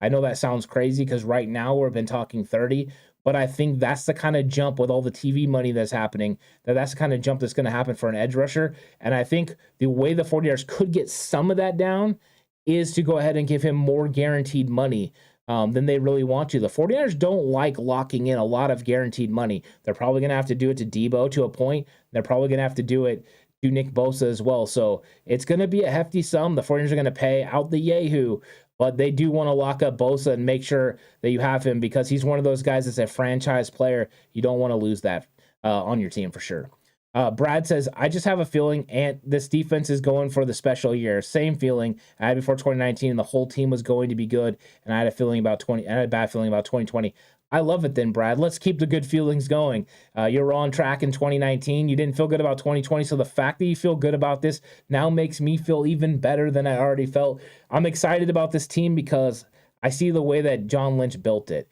I know that sounds crazy because right now we've been talking 30, but I think that's the kind of jump with all the TV money that's happening, that's the kind of jump that's going to happen for an edge rusher. And I think the way the 49ers could get some of that down is to go ahead and give him more guaranteed money than they really want to. The 49ers don't like locking in a lot of guaranteed money. They're probably going to have to do it to Debo to a point. They're probably going to have to do it to Nick Bosa as well. So it's going to be a hefty sum. The 49ers are going to pay out the yahoo, but they do want to lock up Bosa and make sure that you have him, because he's one of those guys that's a franchise player. You don't want to lose that on your team for sure. Brad says, I just have a feeling this defense is going for the special year. Same feeling I had before 2019. The whole team was going to be good, and I had a bad feeling about 2020. I love it then, Brad. Let's keep the good feelings going. You're on track in 2019. You didn't feel good about 2020, so the fact that you feel good about this now makes me feel even better than I already felt. I'm excited about this team because I see the way that John Lynch built it.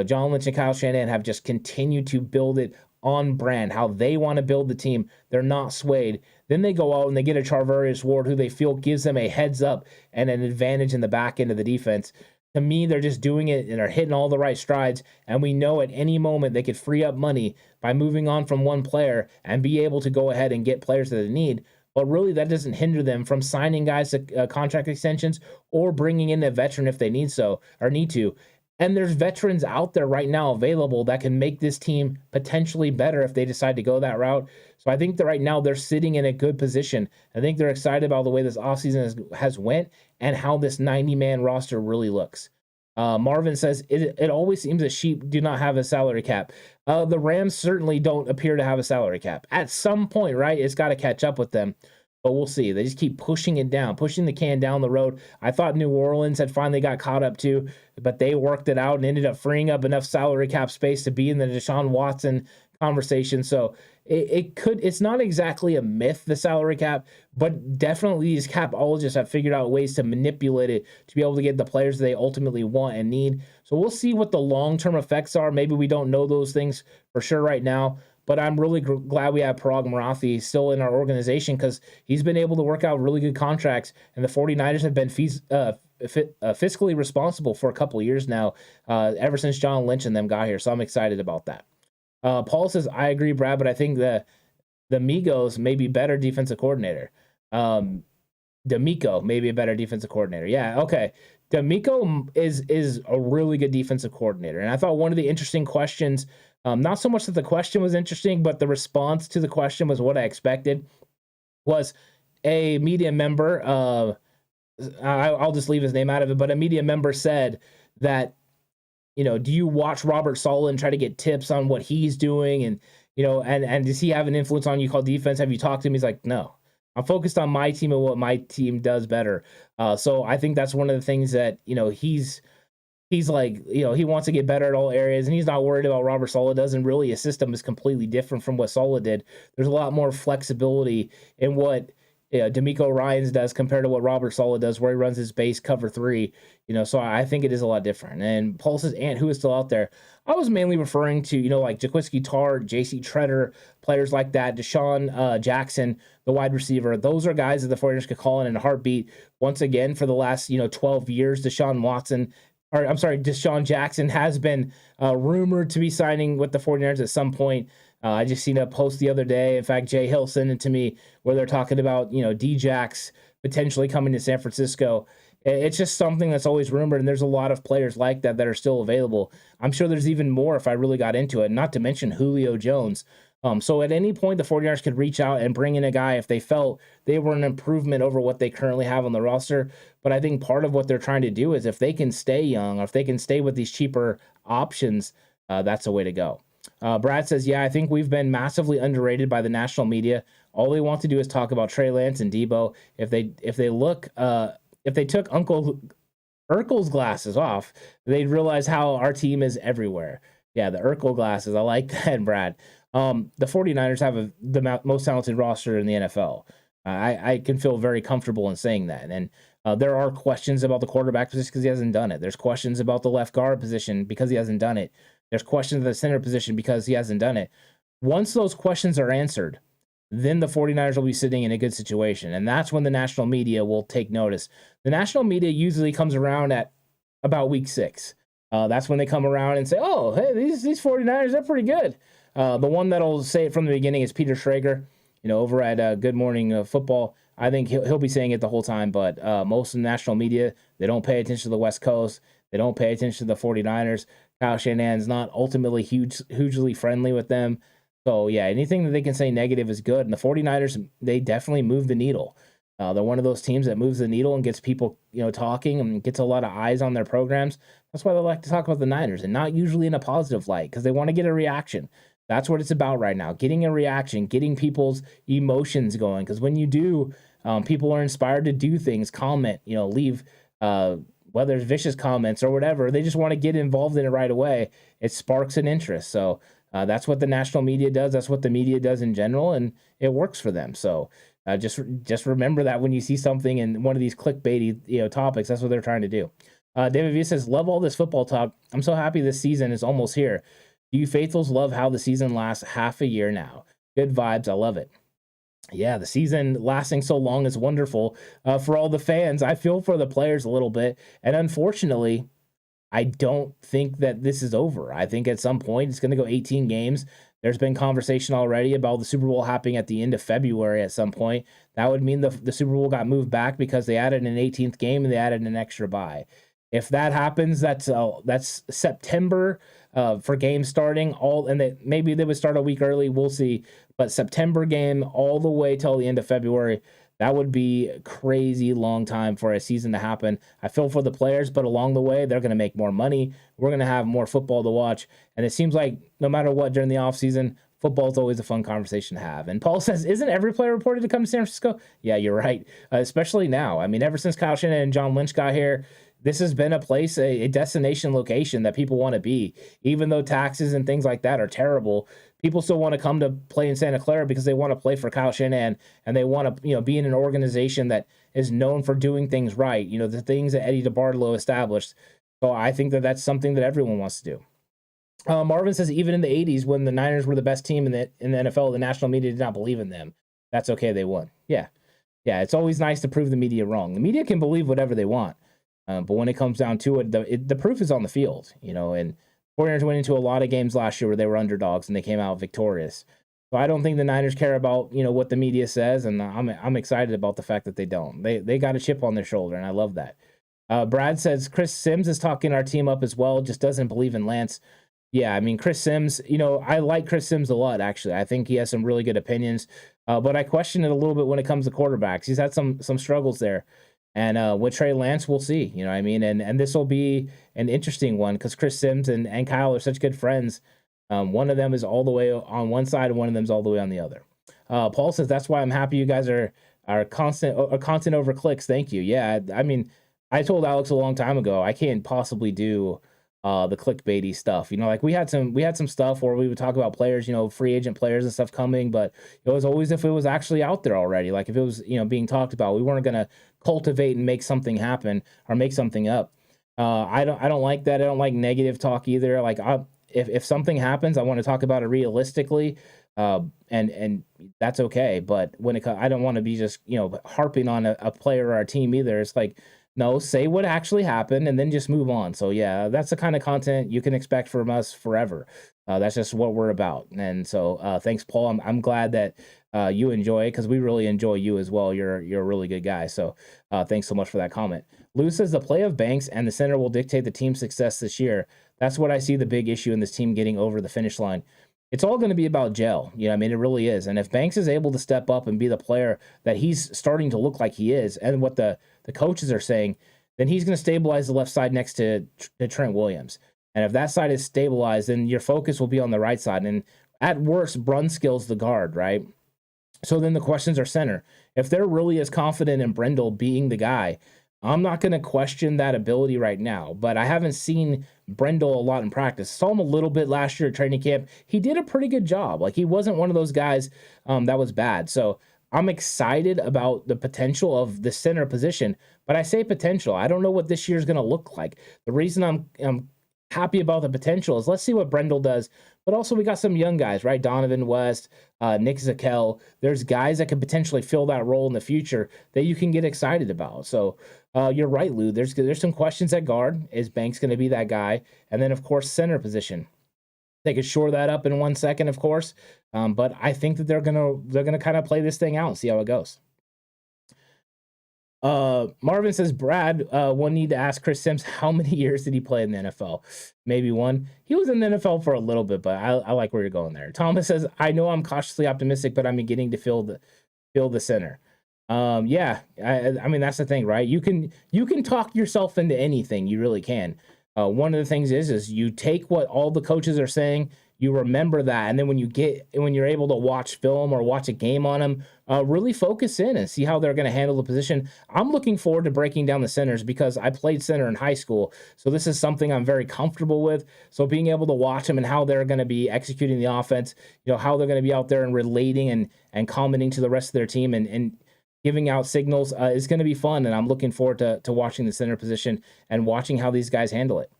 John Lynch and Kyle Shanahan have just continued to build it on brand, how they want to build the team. They're not swayed. Then they go out and they get a Charvarius Ward who they feel gives them a heads up and an advantage in the back end of the defense. To me, they're just doing it and they're hitting all the right strides. And we know at any moment they could free up money by moving on from one player and be able to go ahead and get players that they need. But really, that doesn't hinder them from signing guys to contract extensions or bringing in a veteran if they need to. And there's veterans out there right now available that can make this team potentially better if they decide to go that route. So I think that right now they're sitting in a good position. I think they're excited about the way this offseason has went and how this 90-man roster really looks. Marvin says, it always seems that sheep do not have a salary cap. The Rams certainly don't appear to have a salary cap. At some point, right, it's got to catch up with them. But we'll see. They just keep pushing it down, pushing the can down the road. I thought New Orleans had finally got caught up too, but they worked it out and ended up freeing up enough salary cap space to be in the Deshaun Watson conversation. So it's not exactly a myth, the salary cap, but definitely these capologists have figured out ways to manipulate it to be able to get the players they ultimately want and need. So we'll see what the long-term effects are. Maybe we don't know those things for sure right now. But I'm really glad we have Parag Marathi still in our organization because he's been able to work out really good contracts, and the 49ers have been fiscally responsible for a couple of years now, ever since John Lynch and them got here. So I'm excited about that. Paul says, I agree, Brad, but I think the Migos may be better defensive coordinator. D'Amico may be a better defensive coordinator. Yeah, okay. D'Amico is a really good defensive coordinator. And I thought one of the interesting questions Not so much that the question was interesting, but the response to the question was what I expected. Was a media member, I'll just leave his name out of it, but a media member said that, do you watch Robert Saleh and try to get tips on what he's doing? And, and does he have an influence on you called defense? Have you talked to him? He's like, no, I'm focused on my team and what my team does better. So I think that's one of the things that, he's like, he wants to get better at all areas, and he's not worried about Robert Saleh does. And really, his system is completely different from what Saleh did. There's a lot more flexibility in what D'Amico Ryans does compared to what Robert Saleh does, where he runs his base cover 3. So I think it is a lot different. And Paul says, and who is still out there? I was mainly referring to, like Jaquiski Tartt, J.C. Treader, players like that, Deshaun Jackson, the wide receiver. Those are guys that the 49ers could call in a heartbeat. Once again, for the last, 12 years, Deshaun Jackson has been rumored to be signing with the 49ers at some point. I just seen a post the other day. In fact, Jay Hill sent it to me where they're talking about, D-Jax potentially coming to San Francisco. It's just something that's always rumored, and there's a lot of players like that are still available. I'm sure there's even more if I really got into it, not to mention Julio Jones. So at any point, the 49ers could reach out and bring in a guy if they felt they were an improvement over what they currently have on the roster. But I think part of what they're trying to do is if they can stay young, or if they can stay with these cheaper options, that's the way to go. Brad says, yeah, I think we've been massively underrated by the national media. All they want to do is talk about Trey Lance and Debo. If they took Uncle Urkel's glasses off, they'd realize how our team is everywhere. Yeah, the Urkel glasses. I like that, Brad. The 49ers have the most talented roster in the NFL. I can feel very comfortable in saying that. And there are questions about the quarterback position because he hasn't done it. There's questions about the left guard position because he hasn't done it. There's questions of the center position because he hasn't done it. Once those questions are answered, then the 49ers will be sitting in a good situation. And that's when the national media will take notice. The national media usually comes around at about week 6. That's when they come around and say, oh, hey, these 49ers, they're pretty good. The one that'll say it from the beginning is Peter Schrager, over at Good Morning Football. I think he'll be saying it the whole time, but most of the national media, they don't pay attention to the West Coast. They don't pay attention to the 49ers. Kyle Shanahan's not ultimately hugely friendly with them. So, yeah, anything that they can say negative is good. And the 49ers, they definitely move the needle. They're one of those teams that moves the needle and gets people, talking and gets a lot of eyes on their programs. That's why they like to talk about the Niners, and not usually in a positive light, because they want to get a reaction. That's what it's about right now, getting a reaction, getting people's emotions going. Because when you do, people are inspired to do things, comment, leave, whether it's vicious comments or whatever. They just want to get involved in it right away. It sparks an interest. So that's what the national media does. That's what the media does in general, and it works for them. So just remember that when you see something in one of these clickbaity topics, that's what they're trying to do. David V says, love all this football talk. I'm so happy this season is almost here. Do you faithfuls love how the season lasts half a year now? Good vibes. I love it. Yeah, the season lasting so long is wonderful for all the fans. I feel for the players a little bit. And unfortunately, I don't think that this is over. I think at some point it's going to go 18 games. There's been conversation already about the Super Bowl happening at the end of February at some point. That would mean the Super Bowl got moved back because they added an 18th game and they added an extra bye. If that happens, that's September for games starting. Maybe they would start a week early. We'll see. But September game all the way till the end of February. That would be a crazy long time for a season to happen. I feel for the players, but along the way, they're going to make more money. We're going to have more football to watch. And it seems like no matter what during the offseason, football is always a fun conversation to have. And Paul says, isn't every player reported to come to San Francisco? Yeah, you're right. Especially now. I mean, ever since Kyle Shanahan and John Lynch got here, this has been a place, a destination location that people want to be. Even though taxes and things like that are terrible, people still want to come to play in Santa Clara because they want to play for Kyle Shanahan and they want to, be in an organization that is known for doing things right. The things that Eddie DeBartolo established. So I think that that's something that everyone wants to do. Marvin says even in the 80s when the Niners were the best team in the NFL, the national media did not believe in them. That's okay. They won. Yeah. It's always nice to prove the media wrong. The media can believe whatever they want. But when it comes down to it, the proof is on the field, and 49ers went into a lot of games last year where they were underdogs and they came out victorious. So I don't think the Niners care about, what the media says, and I'm excited about the fact that they don't. They got a chip on their shoulder, and I love that. Brad says, Chris Sims is talking our team up as well, just doesn't believe in Lance. Yeah, I mean, Chris Sims, I like Chris Sims a lot, actually. I think he has some really good opinions, but I question it a little bit when it comes to quarterbacks. He's had some struggles there. And with Trey Lance, we'll see, you know what I mean? And this will be an interesting one because Chris Sims and Kyle are such good friends. One of them is all the way on one side and one of them's all the way on the other. Paul says, that's why I'm happy you guys are content over clicks. Thank you. Yeah, I mean, I told Alex a long time ago, I can't possibly do the clickbaity stuff. Like we had some stuff where we would talk about players, free agent players and stuff coming, but it was always if it was actually out there already. Like if it was, being talked about, we weren't gonna cultivate and make something happen or make something up. I don't like that. I don't like negative talk either. Like if something happens, I want to talk about it realistically. And that's okay. But when I don't want to be just, harping on a player or a team either. It's like, no, say what actually happened and then just move on. So yeah, that's the kind of content you can expect from us forever. That's just what we're about. And so thanks, Paul. I'm glad that you enjoy it because we really enjoy you as well. You're a really good guy. So thanks so much for that comment. Lou says the play of Banks and the center will dictate the team's success this year. That's what I see the big issue in this team getting over the finish line. It's all going to be about gel. I mean, it really is. And if Banks is able to step up and be the player that he's starting to look like he is, and what the coaches are saying, then he's going to stabilize the left side next to Trent Williams. And if that side is stabilized, then your focus will be on the right side. And at worst, Brunskill's the guard, right? So then the questions are center. If they're really as confident in Brendel being the guy, I'm not going to question that ability right now, but I haven't seen Brendel a lot in practice. Saw him a little bit last year at training camp. He did a pretty good job. Like, he wasn't one of those guys that was bad. So I'm excited about the potential of the center position, but I say potential. I don't know what this year is going to look like. The reason I'm happy about the potential is let's see what Brendel does, but also we got some young guys, right? Donovan West, Nick Zakel. There's guys that could potentially fill that role in the future that you can get excited about. So you're right, Lou. There's some questions at guard. Is Banks going to be that guy? And then, of course, center position. They could shore that up in 1 second, of course. But I think that they're gonna kind of play this thing out and see how it goes. Marvin says, Brad, one need to ask Chris Sims, how many years did he play in the NFL? Maybe one. He was in the NFL for a little bit, but I like where you're going there. Thomas says, I know I'm cautiously optimistic, but I'm beginning to feel the center. Yeah, I mean, that's the thing, right? You can talk yourself into anything. You really can. One of the things is you take what all the coaches are saying, you remember that, and then when you're able to watch film or watch a game on them, really focus in and see how they're going to handle the position. I'm looking forward to breaking down the centers because I played center in high school, so this is something I'm very comfortable with. So being able to watch them and how they're going to be executing the offense, how they're going to be out there and relating and commenting to the rest of their team and giving out signals is going to be fun, and I'm looking forward to watching the center position and watching how these guys handle it.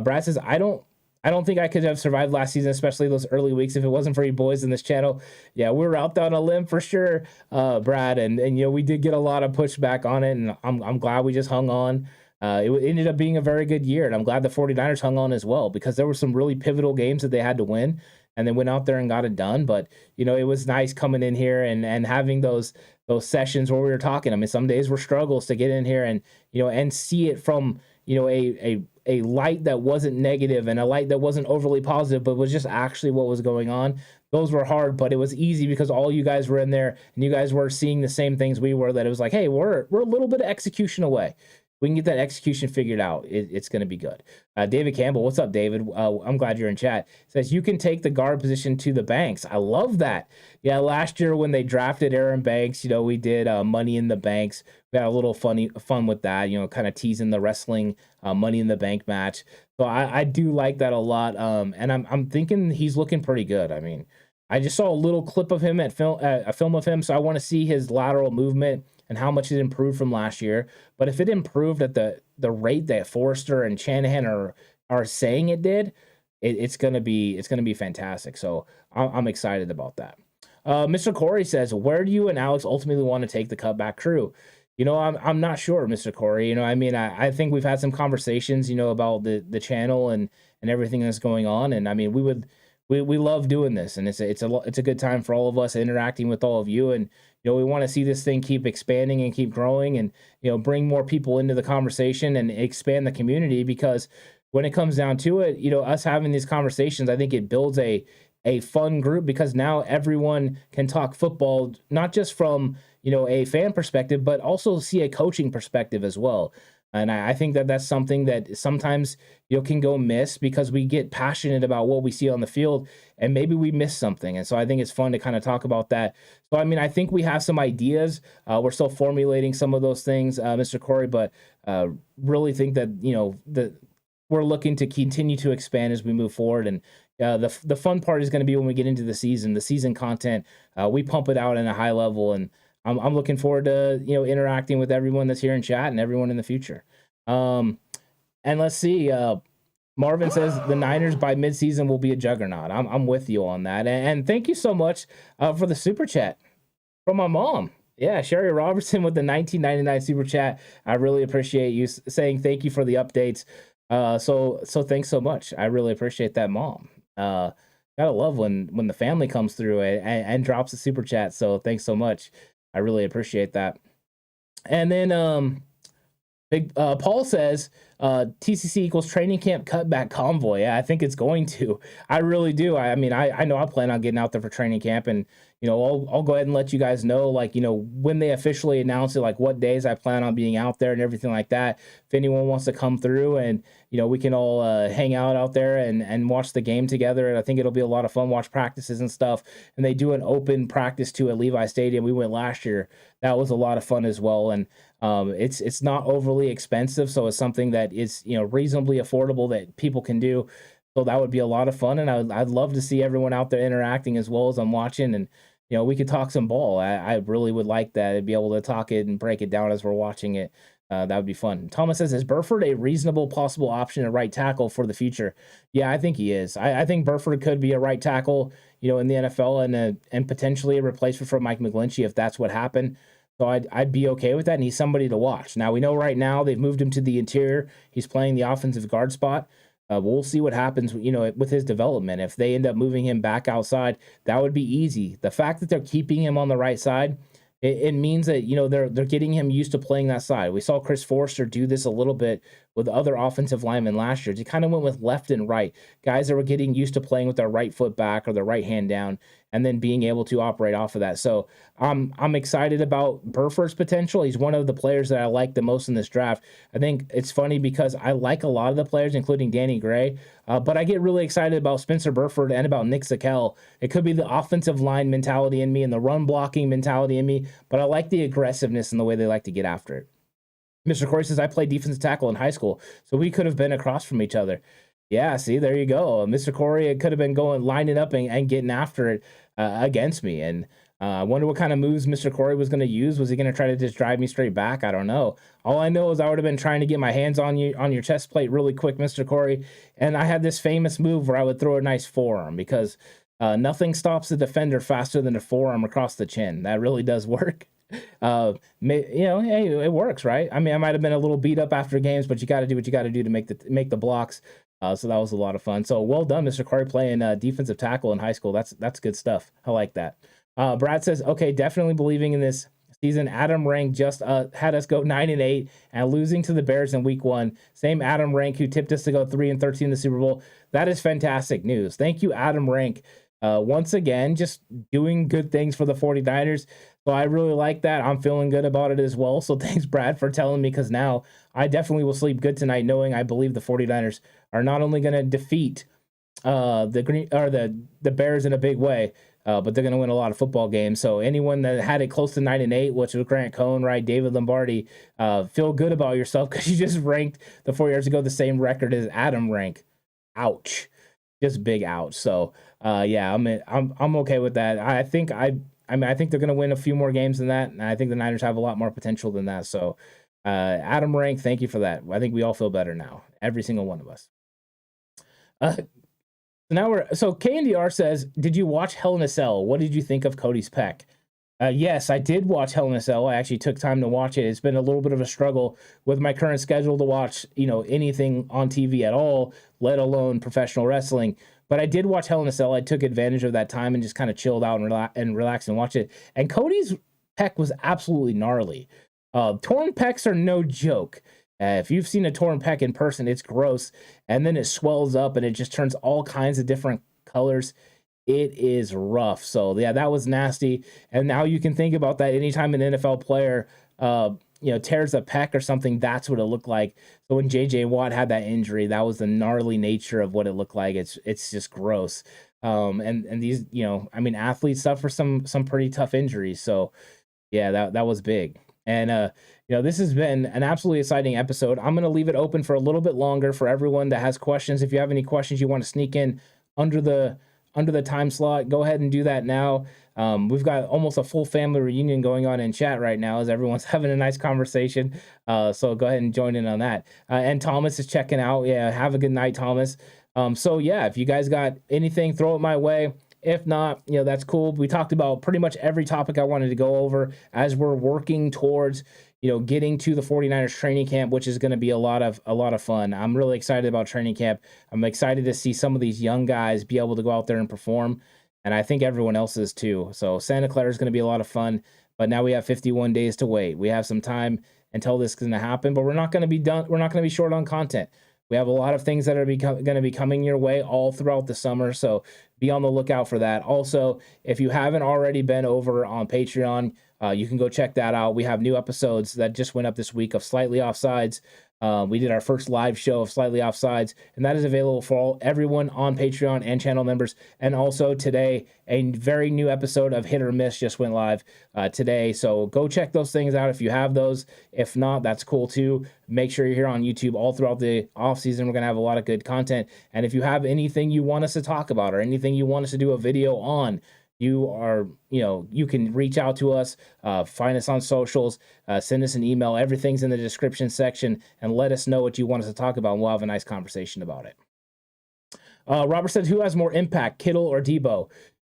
Brad says, I don't think I could have survived last season, especially those early weeks, if it wasn't for you boys in this channel. Yeah, we were out there on a limb for sure, Brad, and we did get a lot of pushback on it, and I'm glad we just hung on. It ended up being a very good year, and I'm glad the 49ers hung on as well because there were some really pivotal games that they had to win, and they went out there and got it done. But it was nice coming in here and having those sessions where we were talking. I mean, some days were struggles to get in here and and see it from a light that wasn't negative and a light that wasn't overly positive, but was just actually what was going on. Those were hard, but it was easy because all you guys were in there and you guys were seeing the same things we were, that it was like, hey, we're a little bit of execution away. We can get that execution figured out. It's going to be good. David Campbell, what's up, David? I'm glad you're in chat. Says you can take the guard position to the Banks. I love that. Yeah, last year when they drafted Aaron Banks, we did Money in the Banks. We had a little fun with that, kind of teasing the wrestling Money in the Bank match. So I do like that a lot. And I'm thinking he's looking pretty good. I mean, I just saw a little clip of him a film of him, so I want to see his lateral movement and how much it improved from last year. But if it improved at the rate that Forrester and Shanahan are saying it did, it's gonna be fantastic. So I'm excited about that. Mr. Corey says, where do you and Alex ultimately want to take the Cutback crew? I'm not sure, Mr. Corey. I mean, I think we've had some conversations, about the channel and everything that's going on. And I mean, we love doing this, and it's a good time for all of us interacting with all of you. And we want to see this thing keep expanding and keep growing, and bring more people into the conversation and expand the community, because when it comes down to it, us having these conversations, I think it builds a fun group because now everyone can talk football, not just from, a fan perspective, but also see a coaching perspective as well. And I think that that's something that sometimes, can go miss because we get passionate about what we see on the field and maybe we miss something. And so I think it's fun to kind of talk about that. So, I mean, I think we have some ideas. We're still formulating some of those things, Mr. Corey, but really think that, that we're looking to continue to expand as we move forward. And the fun part is going to be when we get into the season content. We pump it out in a high level, and I'm looking forward to interacting with everyone that's here in chat and everyone in the future. And let's see. Marvin says the Niners by midseason will be a juggernaut. I'm with you on that. And thank you so much for the super chat from my mom. Yeah, Sherry Robertson with the 1999 super chat. I really appreciate you saying thank you for the updates. So thanks so much. I really appreciate that, Mom. Gotta love when the family comes through and drops a super chat. So thanks so much. I really appreciate that. And then Big Paul says TCC equals training camp cutback convoy. Yeah, I think it's going to. I really do. I mean, I know I plan on getting out there for training camp, and I'll go ahead and let you guys know, like, when they officially announce it, like what days I plan on being out there and everything like that. If anyone wants to come through and, we can all hang out there and watch the game together. And I think it'll be a lot of fun, watch practices and stuff. And they do an open practice too at Levi Stadium. We went last year. That was a lot of fun as well. And it's not overly expensive. So it's something that is, reasonably affordable that people can do. So that would be a lot of fun. And I'd love to see everyone out there interacting as well as I'm watching. And, we could talk some ball. I really would like that. I'd be able to talk it and break it down as we're watching it. That would be fun. Thomas says, is Burford a reasonable possible option at right tackle for the future? Yeah, I think he is. I think Burford could be a right tackle, in the NFL and potentially a replacement for Mike McGlinchey if that's what happened. So I'd be okay with that, and he's somebody to watch. Now, we know right now they've moved him to the interior. He's playing the offensive guard spot. We'll see what happens, with his development. If they end up moving him back outside, that would be easy. The fact that they're keeping him on the right side, it means that, they're getting him used to playing that side. We saw Chris Forster do this a little bit with other offensive linemen last year. He kind of went with left and right. Guys that were getting used to playing with their right foot back or their right hand down and then being able to operate off of that. So I'm excited about Burford's potential. He's one of the players that I like the most in this draft. I think it's funny because I like a lot of the players, including Danny Gray, but I get really excited about Spencer Burford and about Nick Zakelj. It could be the offensive line mentality in me and the run blocking mentality in me, but I like the aggressiveness and the way they like to get after it. Mr. Corey says, I played defensive tackle in high school, so we could have been across from each other. Yeah, see, there you go. Mr. Corey, it could have been lining up and getting after it against me. And I wonder what kind of moves Mr. Corey was going to use. Was he going to try to just drive me straight back? I don't know. All I know is I would have been trying to get my hands on your chest plate really quick, Mr. Corey. And I had this famous move where I would throw a nice forearm because nothing stops the defender faster than a forearm across the chin. That really does work. Hey, it works, right? I mean, I might have been a little beat up after games, but you got to do what you got to do to make the blocks. So that was a lot of fun. So well done, Mr. Corey, playing defensive tackle in high school. That's good stuff. I like that. Brad says, okay, definitely believing in this season. Adam Rank just had us go 9-8 and losing to the Bears in week 1. Same Adam Rank who tipped us to go 3-13 in the Super Bowl. That is fantastic news. Thank you, Adam Rank. Once again, just doing good things for the 49ers. So I really like that. I'm feeling good about it as well. So thanks, Brad, for telling me, because now I definitely will sleep good tonight knowing I believe the 49ers are not only going to defeat the Bears in a big way, but they're going to win a lot of football games. So anyone that had it close to 9-8, which was Grant Cohn, right, David Lombardi, feel good about yourself because you just ranked the 4 years ago the same record as Adam Rank. Ouch. Just big ouch. So yeah, I'm okay with that. I think they're going to win a few more games than that, and I think the Niners have a lot more potential than that. So Adam Rank, thank you for that. I think we all feel better now, every single one of us. So KNDR says, did you watch Hell in a Cell? What did you think of Cody's Peck? Yes, I did watch Hell in a Cell. I actually took time to watch it. It's been a little bit of a struggle with my current schedule to watch, anything on TV at all, let alone professional wrestling. But I did watch Hell in a Cell. I took advantage of that time and just kind of chilled out and relaxed and watched it. And Cody's pec was absolutely gnarly. Torn pecs are no joke. If you've seen a torn pec in person, it's gross. And then it swells up and it just turns all kinds of different colors. It is rough. So yeah, that was nasty. And now you can think about that anytime an NFL player, tears a pec or something, that's what it looked like. So when JJ Watt had that injury, that was the gnarly nature of what it looked like. It's just gross. And these, athletes suffer some pretty tough injuries. So yeah, that was big. And this has been an absolutely exciting episode. I'm going to leave it open for a little bit longer for everyone that has questions. If you have any questions you want to sneak in under the time slot, go ahead and do that now. We've got almost a full family reunion going on in chat right now as everyone's having a nice conversation. So go ahead and join in on that. And Thomas is checking out. Yeah, have a good night, Thomas. So yeah, if you guys got anything, throw it my way. If not, that's cool. We talked about pretty much every topic I wanted to go over as we're working towards, getting to the 49ers training camp, which is going to be a lot of fun. I'm really excited about training camp. I'm excited to see some of these young guys be able to go out there and perform. And I think everyone else is too. So Santa Clara is going to be a lot of fun, but now we have 51 days to wait. We have some time until this is going to happen, but we're not going to be done. We're not going to be short on content. We have a lot of things that are going to be coming your way all throughout the summer, so be on the lookout for that. Also, if you haven't already been over on Patreon, you can go check that out. We have new episodes that just went up this week of Slightly Offsides. We did our first live show of Slightly Offsides, and that is available for everyone on Patreon and channel members. And also today, a very new episode of Hit or Miss just went live today. So go check those things out if you have those. If not, that's cool too. Make sure you're here on YouTube all throughout the off season. We're going to have a lot of good content. And if you have anything you want us to talk about or anything you want us to do a video on, you can reach out to us, find us on socials, send us an email. Everything's in the description section, and let us know what you want us to talk about, and we'll have a nice conversation about it. Robert said, who has more impact, Kittle or Debo?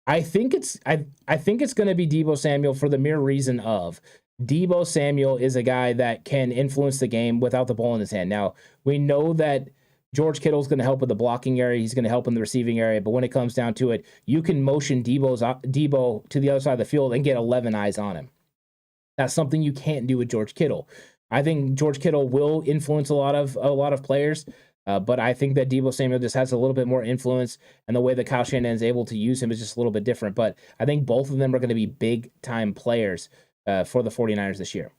I think it's going to be Debo Samuel for the mere reason of Debo Samuel is a guy that can influence the game without the ball in his hand. Now, we know that George Kittle's going to help with the blocking area. He's going to help in the receiving area. But when it comes down to it, you can motion Debo to the other side of the field and get 11 eyes on him. That's something you can't do with George Kittle. I think George Kittle will influence a lot of players, but I think that Debo Samuel just has a little bit more influence, and the way that Kyle Shanahan is able to use him is just a little bit different. But I think both of them are going to be big-time players for the 49ers this year.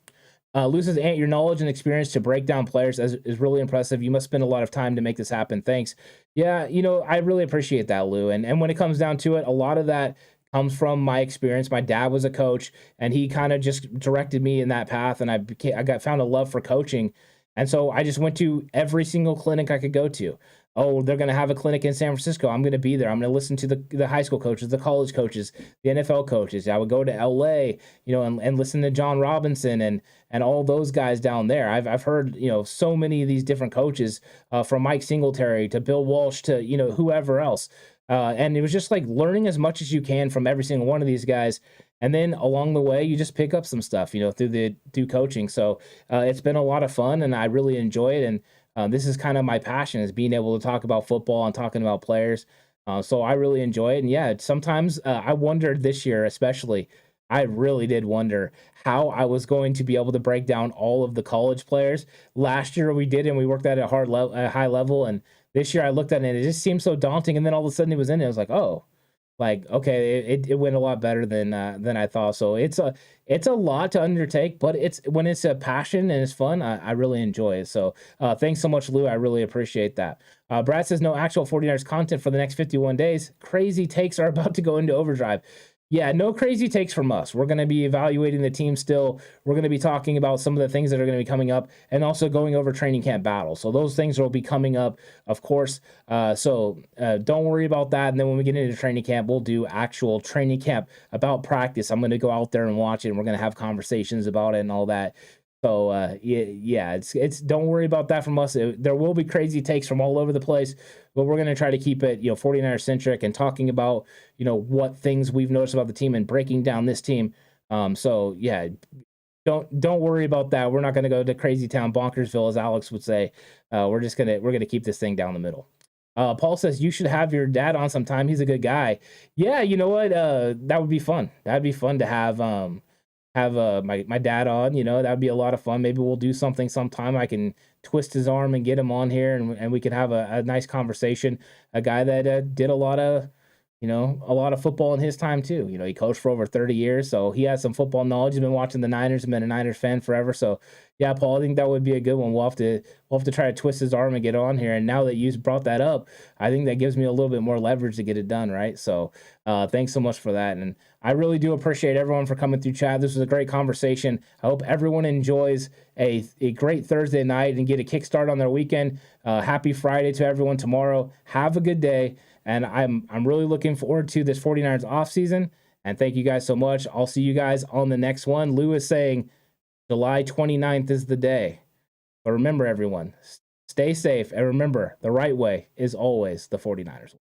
Lou says, Ant, your knowledge and experience to break down players is really impressive. You must spend a lot of time to make this happen. Thanks. Yeah, I really appreciate that, Lou. And when it comes down to it, a lot of that comes from my experience. My dad was a coach, and he kind of just directed me in that path, and I found a love for coaching. And so I just went to every single clinic I could go to. Oh, they're going to have a clinic in San Francisco. I'm going to be there. I'm going to listen to the high school coaches, the college coaches, the NFL coaches. I would go to LA, and listen to John Robinson and all those guys down there. I've heard, so many of these different coaches, from Mike Singletary to Bill Walsh to, whoever else. And it was just like learning as much as you can from every single one of these guys. And then along the way, you just pick up some stuff, through coaching. So it's been a lot of fun, and I really enjoy it. And this is kind of my passion, is being able to talk about football and talking about players. So I really enjoy it. And yeah, sometimes I wondered this year, especially, I really did wonder how I was going to be able to break down all of the college players. Last year we did, and we worked at a high level. And this year I looked at it, and it just seemed so daunting. And then all of a sudden it was in it. I was like, oh, okay, it went a lot better than I thought. So it's a lot to undertake, but when it's a passion and it's fun, I really enjoy it. So thanks so much, Lou. I really appreciate that. Brad says, no actual 49ers content for the next 51 days. Crazy takes are about to go into overdrive. Yeah, no crazy takes from us. We're going to be evaluating the team still. We're going to be talking about some of the things that are going to be coming up, and also going over training camp battles. So those things will be coming up, of course. So don't worry about that. And then when we get into training camp, we'll do actual training camp about practice. I'm going to go out there and watch it, and we're going to have conversations about it and all that. So yeah, it's don't worry about that from us. There will be crazy takes from all over the place, but we're going to try to keep it 49er centric and talking about what things we've noticed about the team and breaking down this team. So yeah, don't worry about that. We're not going to go to crazy town Bonkersville, as Alex would say. We're gonna keep this thing down the middle. Paul says, you should have your dad on sometime. He's a good guy. Yeah, you know what? That would be fun. That'd be fun to have have my dad on. That'd be a lot of fun. Maybe we'll do something sometime. I can twist his arm and get him on here, and we can have a nice conversation. A guy that did a lot of football in his time too. He coached for over 30 years, so he has some football knowledge. He's been watching the Niners and been a Niners fan forever. So yeah, Paul, I think that would be a good one. We'll have to try to twist his arm and get on here. And now that you brought that up, I think that gives me a little bit more leverage to get it done, right? So thanks so much for that. And I really do appreciate everyone for coming through chat. This was a great conversation. I hope everyone enjoys a great Thursday night and get a kickstart on their weekend. Happy Friday to everyone tomorrow. Have a good day. And I'm really looking forward to this 49ers offseason. And thank you guys so much. I'll see you guys on the next one. Lou is saying July 29th is the day. But remember, everyone, stay safe. And remember, the right way is always the 49ers way.